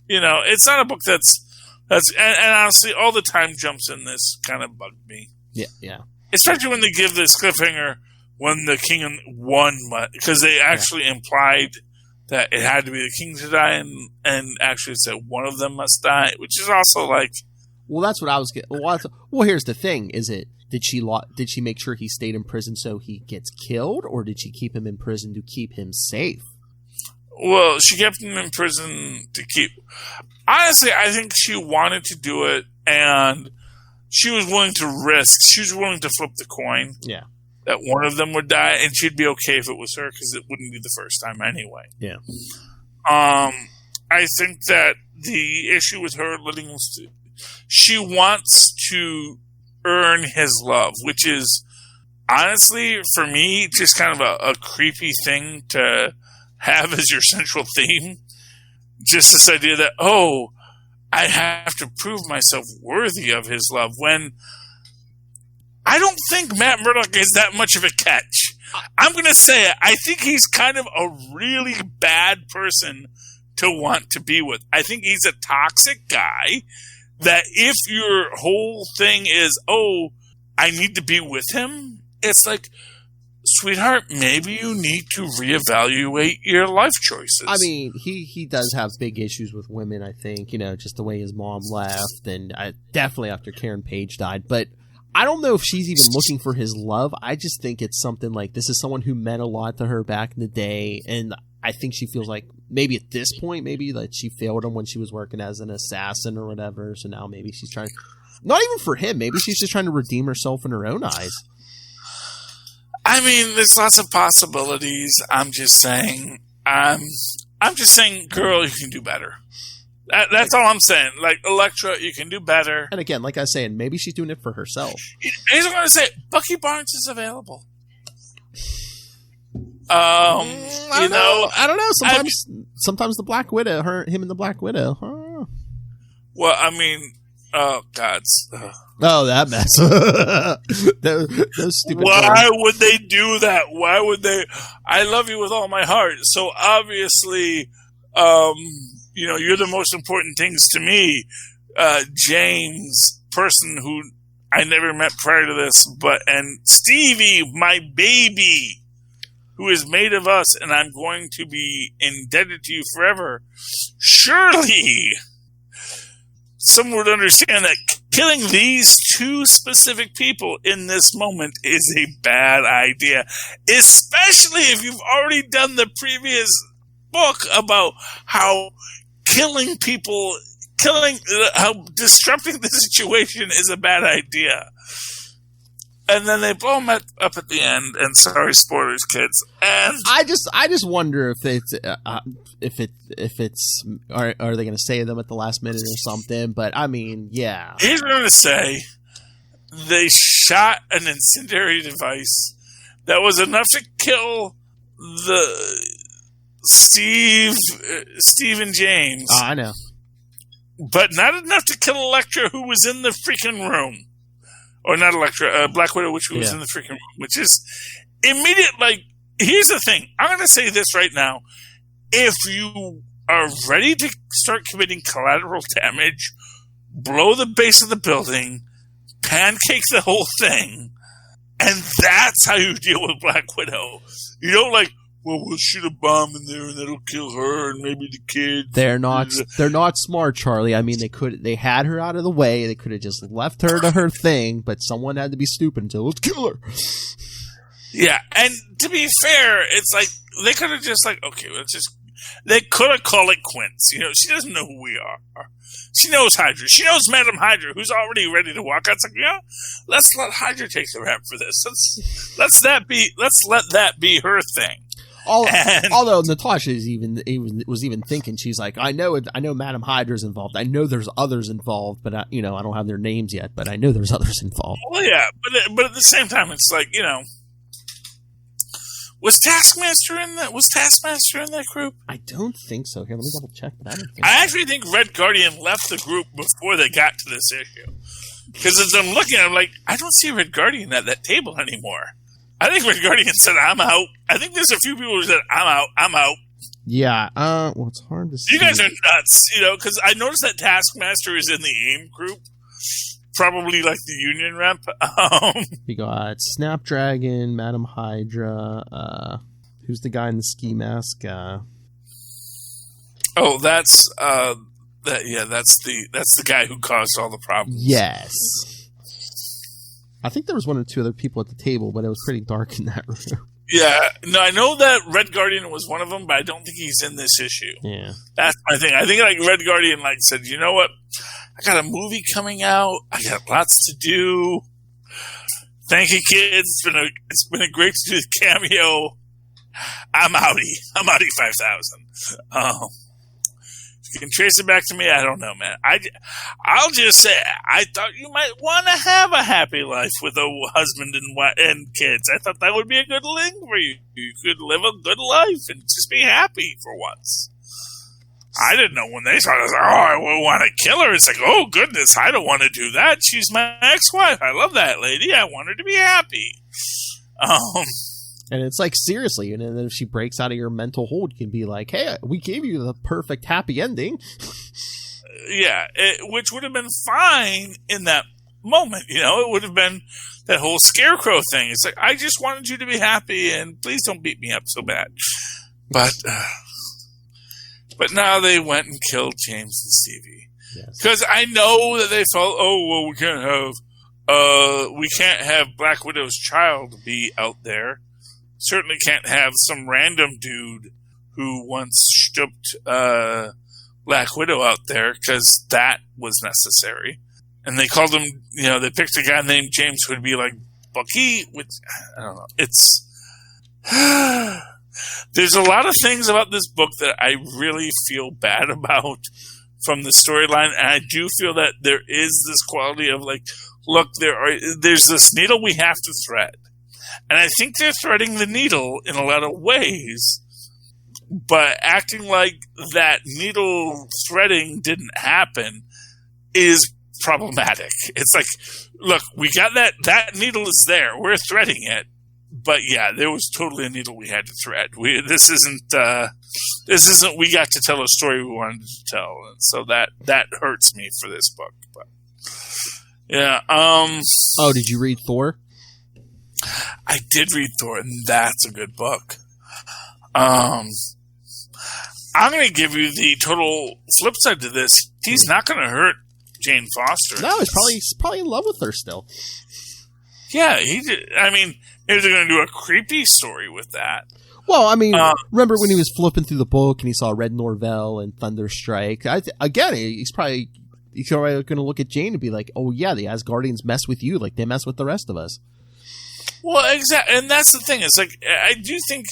You know, it's not a book that's and honestly, all the time jumps in this kind of bugged me. Yeah. Especially when they give this cliffhanger when the king won, because they actually implied that it had to be the king to die, and actually said one of them must die, which is also like... Well, that's what I was getting... Well, here's the thing, is it... Did she make sure he stayed in prison so he gets killed, or did she keep him in prison to keep him safe? Well, she kept him in prison to keep... Honestly, I think she wanted to do it, and she was willing to risk. She was willing to flip the coin. Yeah. That one of them would die, and she'd be okay if it was her, because it wouldn't be the first time anyway. Yeah. I think that the issue with her letting him... She wants to earn his love, which is honestly, for me, just kind of a creepy thing to have as your central theme. Just this idea that, I have to prove myself worthy of his love, when I don't think Matt Murdock is that much of a catch. I'm going to say it. I think he's kind of a really bad person to want to be with. I think he's a toxic guy that if your whole thing is, I need to be with him, it's like, sweetheart, maybe you need to reevaluate your life choices. I mean, he does have big issues with women, I think, just the way his mom left, and definitely after Karen Page died, but I don't know if she's even looking for his love. I just think it's something like, this is someone who meant a lot to her back in the day, and I think she feels like maybe at this point, maybe like she failed him when she was working as an assassin or whatever. So now maybe she's trying, not even for him, maybe she's just trying to redeem herself in her own eyes. I mean, there's lots of possibilities. I'm just saying, girl, you can do better. That's all I'm saying. Like, Elektra, you can do better. And again, like I was saying, maybe she's doing it for herself. He's going to say, Bucky Barnes is available. I don't know. Sometimes the Black Widow, him and the Black Widow. Well, I mean, gods. Oh, that mess. those stupid. Why would they do that? Why would they? I love you with all my heart. So obviously, you're the most important things to me. James, person who I never met prior to this, and Stevie, my baby, who is made of us, and I'm going to be indebted to you forever. Surely, someone would understand that killing these two specific people in this moment is a bad idea, especially if you've already done the previous book about how how disrupting the situation is a bad idea. And then they blow him up at the end, and sorry, spoilers, kids. And I just wonder if it's are they going to save them at the last minute or something? But I mean, yeah. He's going to say they shot an incendiary device that was enough to kill the Steve and James. Oh, I know, but not enough to kill Elektra, who was in the freaking room. Or not Elektra, Black Widow, which was in the freaking room, which is immediate. Like, here's the thing. I'm going to say this right now. If you are ready to start committing collateral damage, blow the base of the building, pancake the whole thing, and that's how you deal with Black Widow. You don't we'll shoot a bomb in there and that'll kill her and maybe the kid. They're not smart, Charlie. I mean, they had her out of the way. They could have just left her to her thing, but someone had to be stupid until let's kill her. Yeah, and to be fair, it's like they could have just okay, let's just They could have called it Quince. She doesn't know who we are. She knows Hydra. She knows Madam Hydra, who's already ready to walk out. It's like, let's let Hydra take the rap for this. Let's let that be her thing. Although Natasha was even thinking, she's like, I know Madam Hydra's involved. I know there's others involved, but I don't have their names yet. But I know there's others involved. Well, yeah, but at the same time, it's like, was Taskmaster in that group? I don't think so. Here, let me double check. But I actually think Red Guardian left the group before they got to this issue. Because as I'm looking, I'm like, I don't see Red Guardian at that table anymore. I think Red Guardian said, I'm out. I think there's a few people who said, I'm out. Yeah. Well, it's hard to see. You guys are nuts, because I noticed that Taskmaster is in the AIM group. Probably like the Union rep. We got Snapdragon, Madam Hydra. Who's the guy in the ski mask? That's the guy who caused all the problems. Yes. I think there was one or two other people at the table, but it was pretty dark in that room. Yeah, no, I know that Red Guardian was one of them, but I don't think he's in this issue. Yeah, that's my thing. I think Red Guardian said, you know what? I got a movie coming out. I got lots to do. Thank you, kids. It's been a great to do the cameo. I'm outie 5,000. If you can trace it back to me, I don't know, man. I'll just say, I thought you might want to have a happy life with a husband and kids. I thought that would be a good thing for you. You could live a good life and just be happy for once. I didn't know when they started, I want to kill her. It's like, oh, goodness, I don't want to do that. She's my ex-wife. I love that lady. I want her to be happy. And it's like, seriously, and then if she breaks out of your mental hold, you can be like, hey, we gave you the perfect happy ending. Yeah, which would have been fine in that moment. It would have been that whole scarecrow thing. It's like, I just wanted you to be happy, and please don't beat me up so bad. But now they went and killed James and Stevie. Because I know that they felt, we can't have Black Widow's child be out there. Certainly can't have some random dude who once stooped Black Widow out there, because that was necessary. And they called him, they picked a guy named James who would be like Bucky, which, I don't know. There's a lot of things about this book that I really feel bad about from the storyline, and I do feel that there is this quality of look, there's this needle we have to thread. And I think they're threading the needle in a lot of ways, but acting like that needle threading didn't happen is problematic. It's like, look, we got that needle is there. We're threading it. But yeah, there was totally a needle we had to thread. This isn't we got to tell a story we wanted to tell. And so that hurts me for this book. But yeah. Oh, did you read Thor? I did read Thor, and that's a good book. I'm going to give you the total flip side to this. He's not going to hurt Jane Foster. No, he's probably in love with her still. Yeah, he did. I mean, maybe they're going to do a creepy story with that. Well, I mean, remember when he was flipping through the book and he saw Red Norvell and Thunderstrike? He's probably going to look at Jane and be like, oh, yeah, the Asgardians mess with you like they mess with the rest of us. Well, exactly, and that's the thing. It's like, I do think,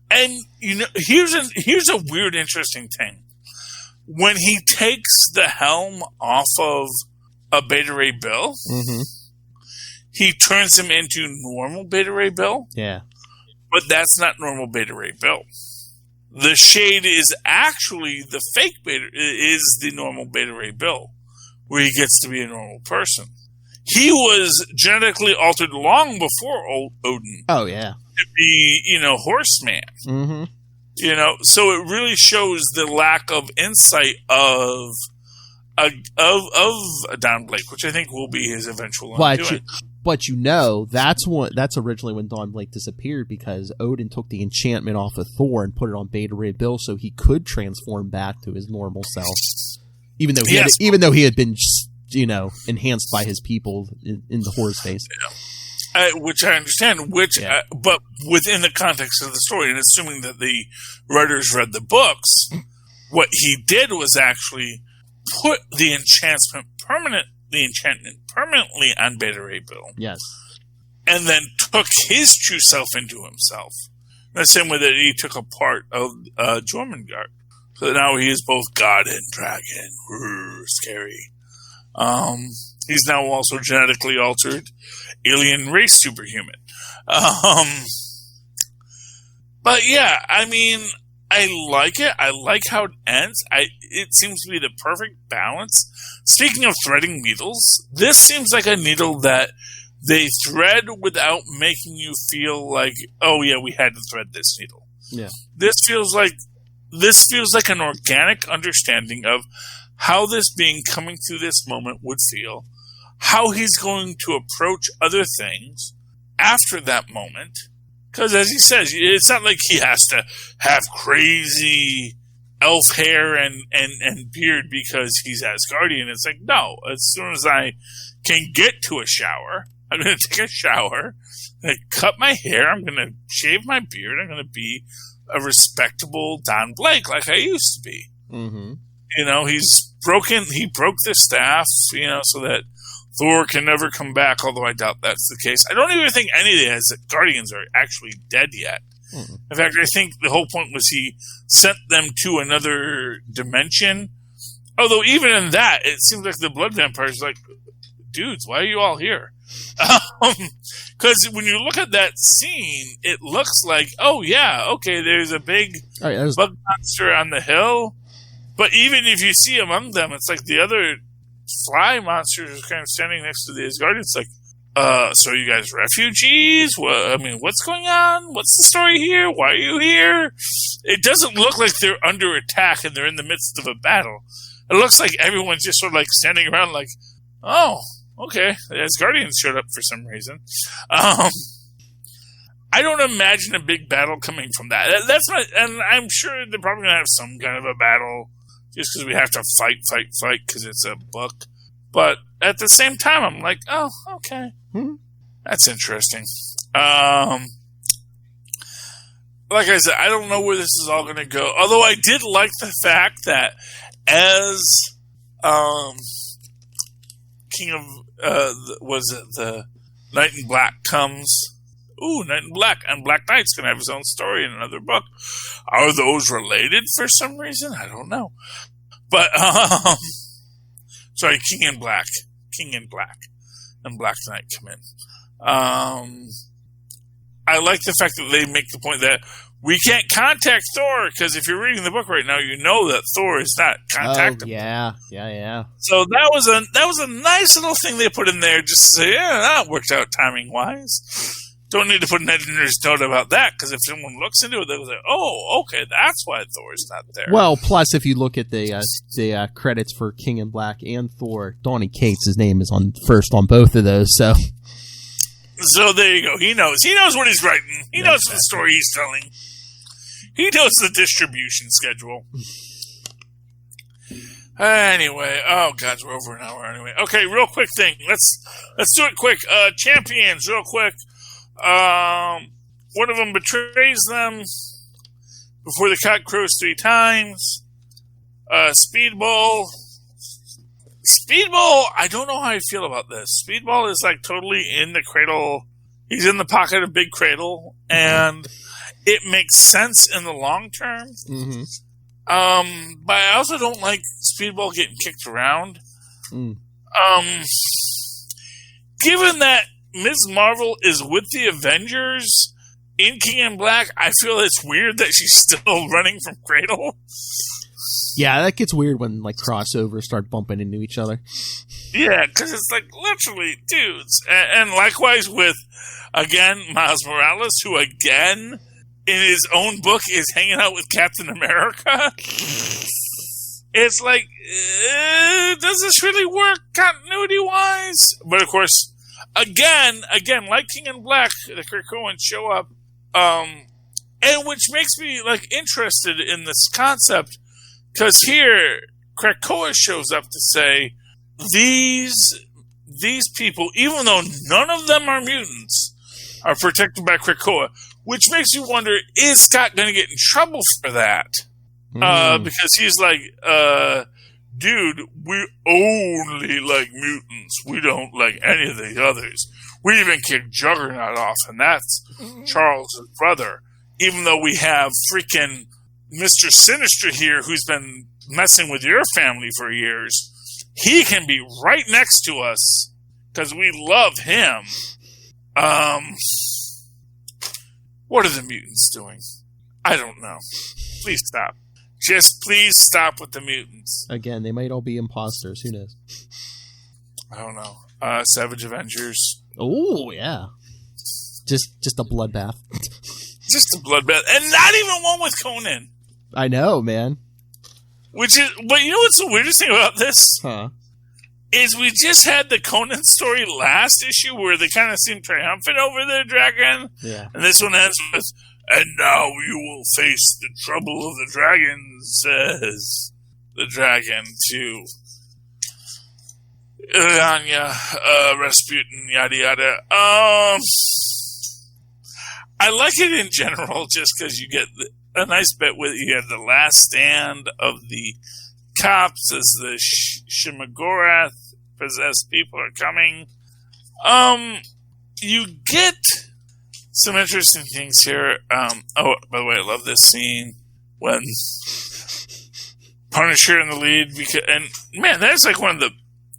and here's a weird, interesting thing. When he takes the helm off of a Beta Ray Bill, he turns him into normal Beta Ray Bill. Yeah, but that's not normal Beta Ray Bill. The shade is actually the fake Beta, is the normal Beta Ray Bill, where he gets to be a normal person. He was genetically altered long before Odin. Oh, yeah. To be, Horseman. Mm-hmm. So it really shows the lack of insight of Don Blake, which I think will be his eventual undoing. But that's originally when Don Blake disappeared, because Odin took the enchantment off of Thor and put it on Beta Ray Bill so he could transform back to his normal self. Even though he had been enhanced by his people in the horror space. which I understand, but within the context of the story, and assuming that the writers read the books, what he did was actually put the enchantment permanently on Beta Ray Bill. Yes. And then took his true self into himself. In the same way that he took a part of Jormungand. So now he is both god and dragon. Scary. He's now also genetically altered alien race superhuman. But yeah, I mean, I like it. I like how it ends. It seems to be the perfect balance. Speaking of threading needles, this seems like a needle that they thread without making you feel like, oh yeah, we had to thread this needle. Yeah. This feels like an organic understanding of how this being coming through this moment would feel, how he's going to approach other things after that moment. Because as he says, it's not like he has to have crazy elf hair and beard because he's Asgardian. It's like, no, as soon as I can get to a shower, I'm going to take a shower, I'm going to cut my hair, I'm going to shave my beard, I'm going to be a respectable Don Blake like I used to be. Mm-hmm. You know, he broke the staff, you know, so that Thor can never come back, although I doubt that's the case. I don't even think any of the Guardians are actually dead yet. Mm-hmm. In fact, I think the whole point was he sent them to another dimension. Although even in that, it seems like the blood vampires like, dudes, why are you all here? Because when you look at that scene, it looks like, oh yeah, okay, there's a big bug monster on the hill. But even if you see among them, it's like the other fly monsters are kind of standing next to the Asgardians, like, so you guys refugees? What's going on? What's the story here? Why are you here? It doesn't look like they're under attack and they're in the midst of a battle. It looks like everyone's just sort of like standing around like, oh, okay, the Asgardians showed up for some reason. I don't imagine a big battle coming from that. And I'm sure they're probably going to have some kind of a battle just because we have to fight because it's a book. But at the same time, I'm like, oh, okay. That's interesting. Like I said, I don't know where this is all going to go. Although I did like the fact that as King of, the Knight in Black comes... Ooh, Knight in Black, and Black Knight's going to have his own story in another book. Are those related for some reason? I don't know. But, sorry, King in Black, and Black Knight come in. I like the fact that they make the point that we can't contact Thor, because if you're reading the book right now, you know that Thor is not contactable. Oh, yeah. So that was a nice little thing they put in there, just to say, yeah, that worked out timing-wise. Don't need to put an editor's note about that, because if someone looks into it, they'll say, oh, okay, that's why Thor's not there. Well, plus, if you look at the credits for King in Black and Thor, Donny Cates' name is first on both of those, so... So there you go. He knows what he's writing. He knows the story he's telling. He knows the distribution schedule. Anyway, oh god, we're over an hour anyway. Okay, real quick thing. Let's do it quick. Champions, real quick. One of them betrays them before the cock crows 3 times. Speedball, I don't know how I feel about this. Speedball is like totally in the cradle. He's in the pocket of Big Cradle, and it makes sense in the long term. Mm-hmm. But I also don't like Speedball getting kicked around. Given that Ms. Marvel is with the Avengers in King in Black, I feel it's weird that she's still running from Cradle. Yeah, that gets weird when like crossovers start bumping into each other. Yeah, because it's like literally dudes. And likewise with, again, Miles Morales, who again, in his own book, is hanging out with Captain America. It's like, does this really work continuity-wise? But of course, again, like King in Black, the Krakoans show up, and which makes me like interested in this concept, because here Krakoa shows up to say these these people, even though none of them are mutants, are protected by Krakoa, which makes you wonder, is Scott going to get in trouble for that? Because he's like, dude, we only like mutants. We don't like any of the others. We even kicked Juggernaut off, and that's Charles' brother. Even though we have freaking Mr. Sinister here, who's been messing with your family for years, he can be right next to us because we love him. What are the mutants doing? I don't know. Please stop. Just please stop with the mutants. Again, they might all be imposters. Who knows? I don't know. Savage Avengers. Oh, yeah. Just a bloodbath. Just a bloodbath. And not even one with Conan. I know, man. But you know what's the weirdest thing about this? Huh? Is we just had the Conan story last issue where they kind of seemed triumphant over their dragon. Yeah. And this one ends with, and now you will face the trouble of the dragon, says the dragon to Illyana, Rasputin, yada yada. I like it in general just because you get a nice bit with you have the last stand of the cops as the Shimaggorath possessed people are coming. You get some interesting things here. Oh, by the way, I love this scene when Punisher in the lead, and man, that's like one of the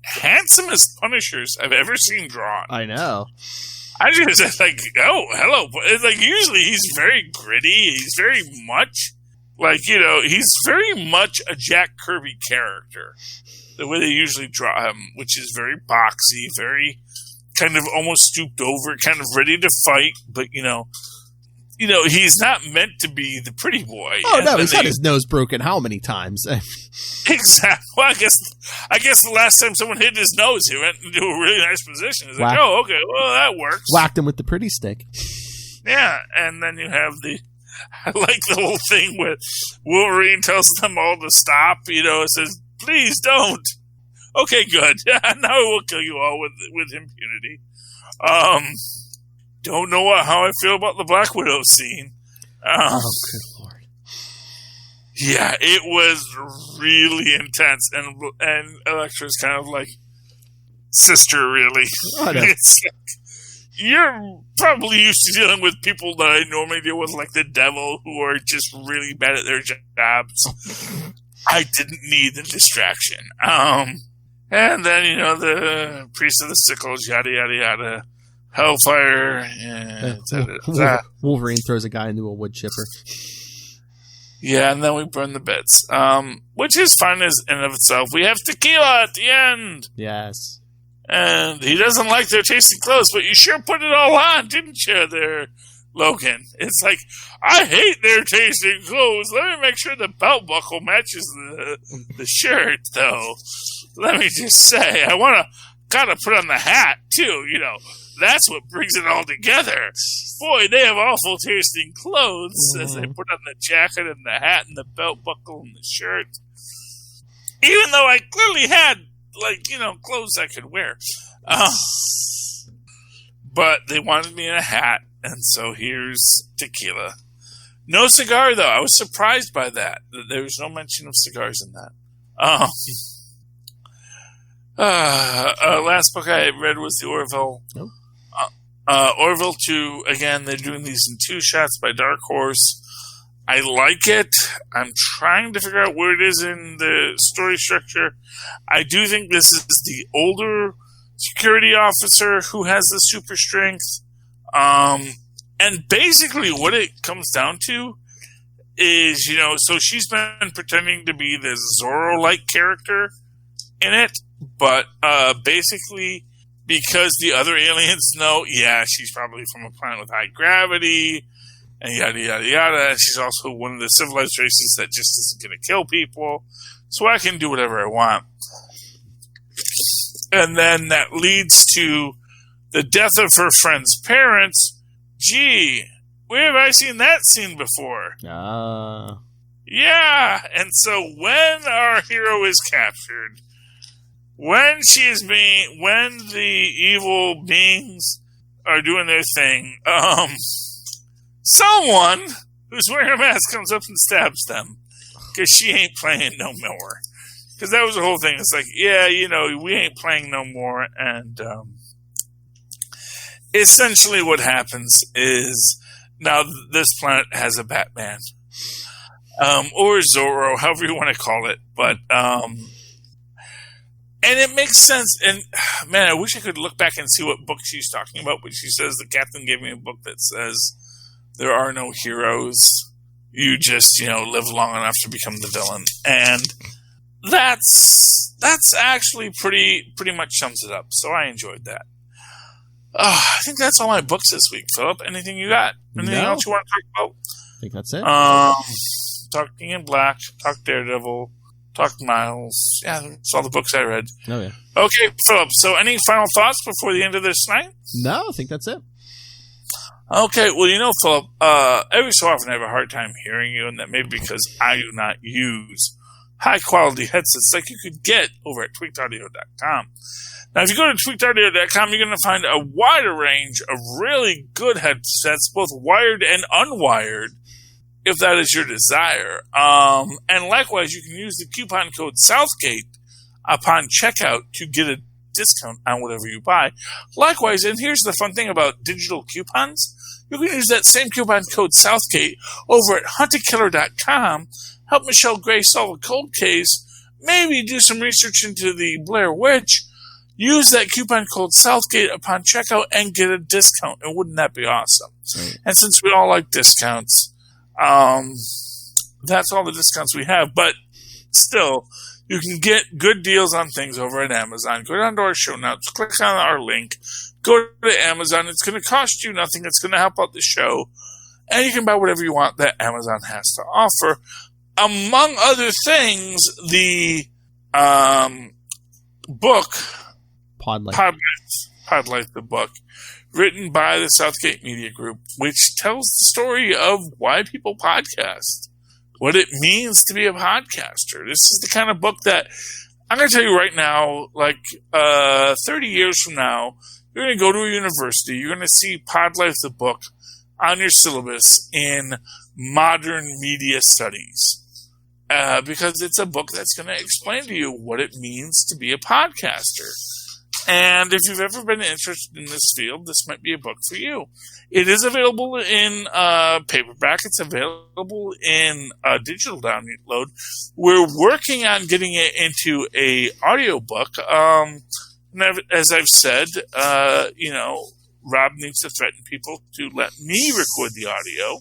handsomest Punishers I've ever seen drawn. I know. I just like, oh, hello. It's like usually he's very gritty. He's very much like, he's very much a Jack Kirby character. The way they usually draw him, which is very boxy, very kind of almost stooped over, kind of ready to fight, but he's not meant to be the pretty boy. Oh no, he's had his nose broken how many times? Exactly. Well, I guess the last time someone hit his nose, he went into a really nice position. It's like, oh, okay, well that works. Whacked him with the pretty stick. Yeah, and then you have I like the whole thing with Wolverine tells them all to stop. It says, please don't. Okay, good. Now we'll kill you all with impunity. Don't know how I feel about the Black Widow scene. Oh, good lord. Yeah, it was really intense, and Elektra's kind of like sister, really. Oh, no. It's you're probably used to dealing with people that I normally deal with, like the Devil, who are just really bad at their jobs. I didn't need the distraction. And then, the Priest of the Sickles, yada, yada, yada. Hellfire. And Wolverine throws a guy into a wood chipper. Yeah, and then we burn the bits. Which is fine in and of itself. We have tequila at the end. Yes. And he doesn't like their tasty clothes, but you sure put it all on, didn't you, there, Logan? It's like, I hate their tasty clothes. Let me make sure the belt buckle matches the shirt, though. Let me just say, I gotta put on the hat, too, That's what brings it all together. Boy, they have awful tasting clothes as they put on the jacket and the hat and the belt buckle and the shirt. Even though I clearly had, clothes I could wear. But they wanted me in a hat, and so here's tequila. No cigar, though. I was surprised by that. There was no mention of cigars in that. Last book I read was the Orville. Nope. Orville 2, again, they're doing these in 2 shots by Dark Horse. I like it. I'm trying to figure out where it is in the story structure. I do think this is the older security officer who has the super strength. And basically what it comes down to is, so she's been pretending to be this Zorro-like character in it, but basically because the other aliens know, she's probably from a planet with high gravity, and yada, yada, yada. And she's also one of the civilized races that just isn't going to kill people. So I can do whatever I want. And then that leads to the death of her friend's parents. Gee, where have I seen that scene before? Yeah. And so when our hero is captured, when the evil beings are doing their thing, someone who's wearing a mask comes up and stabs them because she ain't playing no more. Because that was the whole thing. It's like, yeah, we ain't playing no more. And essentially what happens is now this planet has a Batman. Or Zorro, however you want to call it. But, and it makes sense. And, man, I wish I could look back and see what book she's talking about. But she says, the captain gave me a book that says, there are no heroes. You just, live long enough to become the villain. And that's actually pretty much sums it up. So I enjoyed that. I think that's all my books this week, Philip. Anything you got? Anything else you want to talk about? I think that's it. Talk King in Black, talk Daredevil, talk Miles. Yeah, that's all the books I read. Oh, yeah. Okay, Philip, so any final thoughts before the end of this night? No, I think that's it. Okay, well, Philip, every so often I have a hard time hearing you, and that may be because I do not use high-quality headsets like you could get over at tweakedaudio.com. Now, if you go to tweakedaudio.com, you're going to find a wider range of really good headsets, both wired and unwired, if that is your desire. And likewise, you can use the coupon code Southgate upon checkout to get a discount on whatever you buy. Likewise, and here's the fun thing about digital coupons, you can use that same coupon code Southgate over at huntakiller.com, help Michelle Gray solve a cold case, maybe do some research into the Blair Witch, use that coupon code Southgate upon checkout and get a discount. And wouldn't that be awesome? Right. And since we all like discounts, that's all the discounts we have. But still, you can get good deals on things over at Amazon. Go down to our show notes, click on our link, go to Amazon. It's going to cost you nothing. It's going to help out the show. And you can buy whatever you want that Amazon has to offer. Among other things, the book, Podlife, the book, written by the Southgate Media Group, which tells the story of why people podcast, what it means to be a podcaster. This is the kind of book that I'm going to tell you right now, 30 years from now, you're going to go to a university, you're going to see Podlife, the book, on your syllabus in modern media studies. Because it's a book that's going to explain to you what it means to be a podcaster. And if you've ever been interested in this field, this might be a book for you. It is available in paperback. It's available in digital download. We're working on getting it into a audiobook. As I've said, Rob needs to threaten people to let me record the audio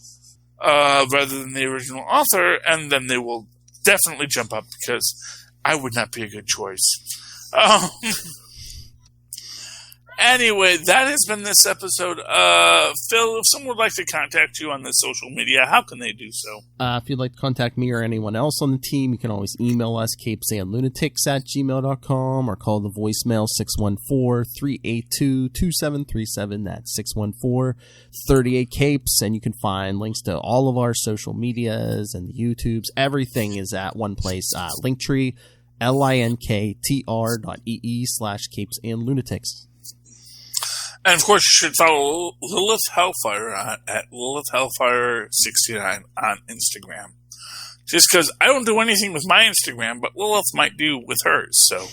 rather than the original author, and then they will definitely jump up because I would not be a good choice. Anyway, that has been this episode. Phil, if someone would like to contact you on the social media, how can they do so? If you'd like to contact me or anyone else on the team, you can always email us, capesandlunatics@gmail.com, or call the voicemail 614-382-2737. That's 614-38-CAPES, and you can find links to all of our social medias and the YouTubes. Everything is at one place, Linktree, linktr.ee/capesandlunatics. And, of course, you should follow Lilith Hellfire at Lilith Hellfire69 on Instagram. Just because I don't do anything with my Instagram, but Lilith might do with hers, so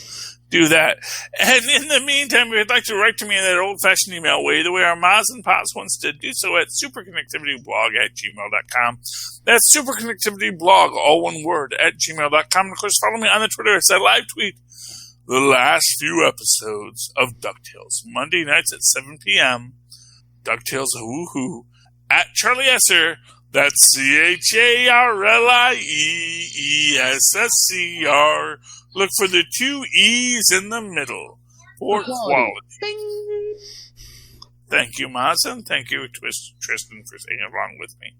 do that. And in the meantime, if you'd like to write to me in that old-fashioned email way, the way our Maz and Pops once did, do so at superconnectivityblog@gmail.com. That's superconnectivityblog, all one word, @gmail.com. And, of course, follow me on the Twitter as I live tweet the last few episodes of Ducktales, Monday nights at 7 p.m. Ducktales, woohoo, at Charlie Esser. That's CharlieEssescr. Look for the 2 E's in the middle for quality. Ding. Thank you, Mazen. Thank you, Tristan, for singing along with me.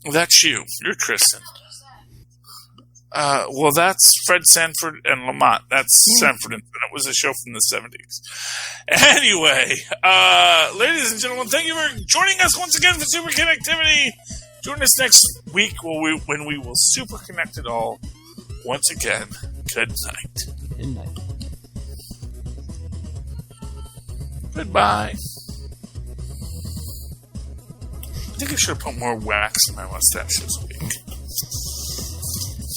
That's you. You're Tristan. Well, that's Fred Sanford and Lamont. That's Sanford and Son. It was a show from the 70s. Anyway, ladies and gentlemen, thank you for joining us once again for Superconnectivity. Join us next week when we will superconnect it all once again. Good night. Good night. Goodbye. I think I should have put more wax in my mustache this week.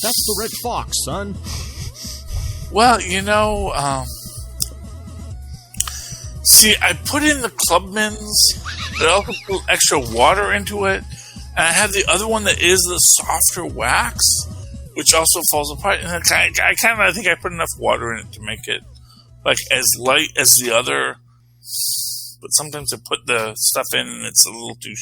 That's the red fox, son. Well, see, I put in the Clubman's, but I also put extra water into it, and I have the other one that is the softer wax, which also falls apart. And I think I put enough water in it to make it like as light as the other. But sometimes I put the stuff in and it's a little too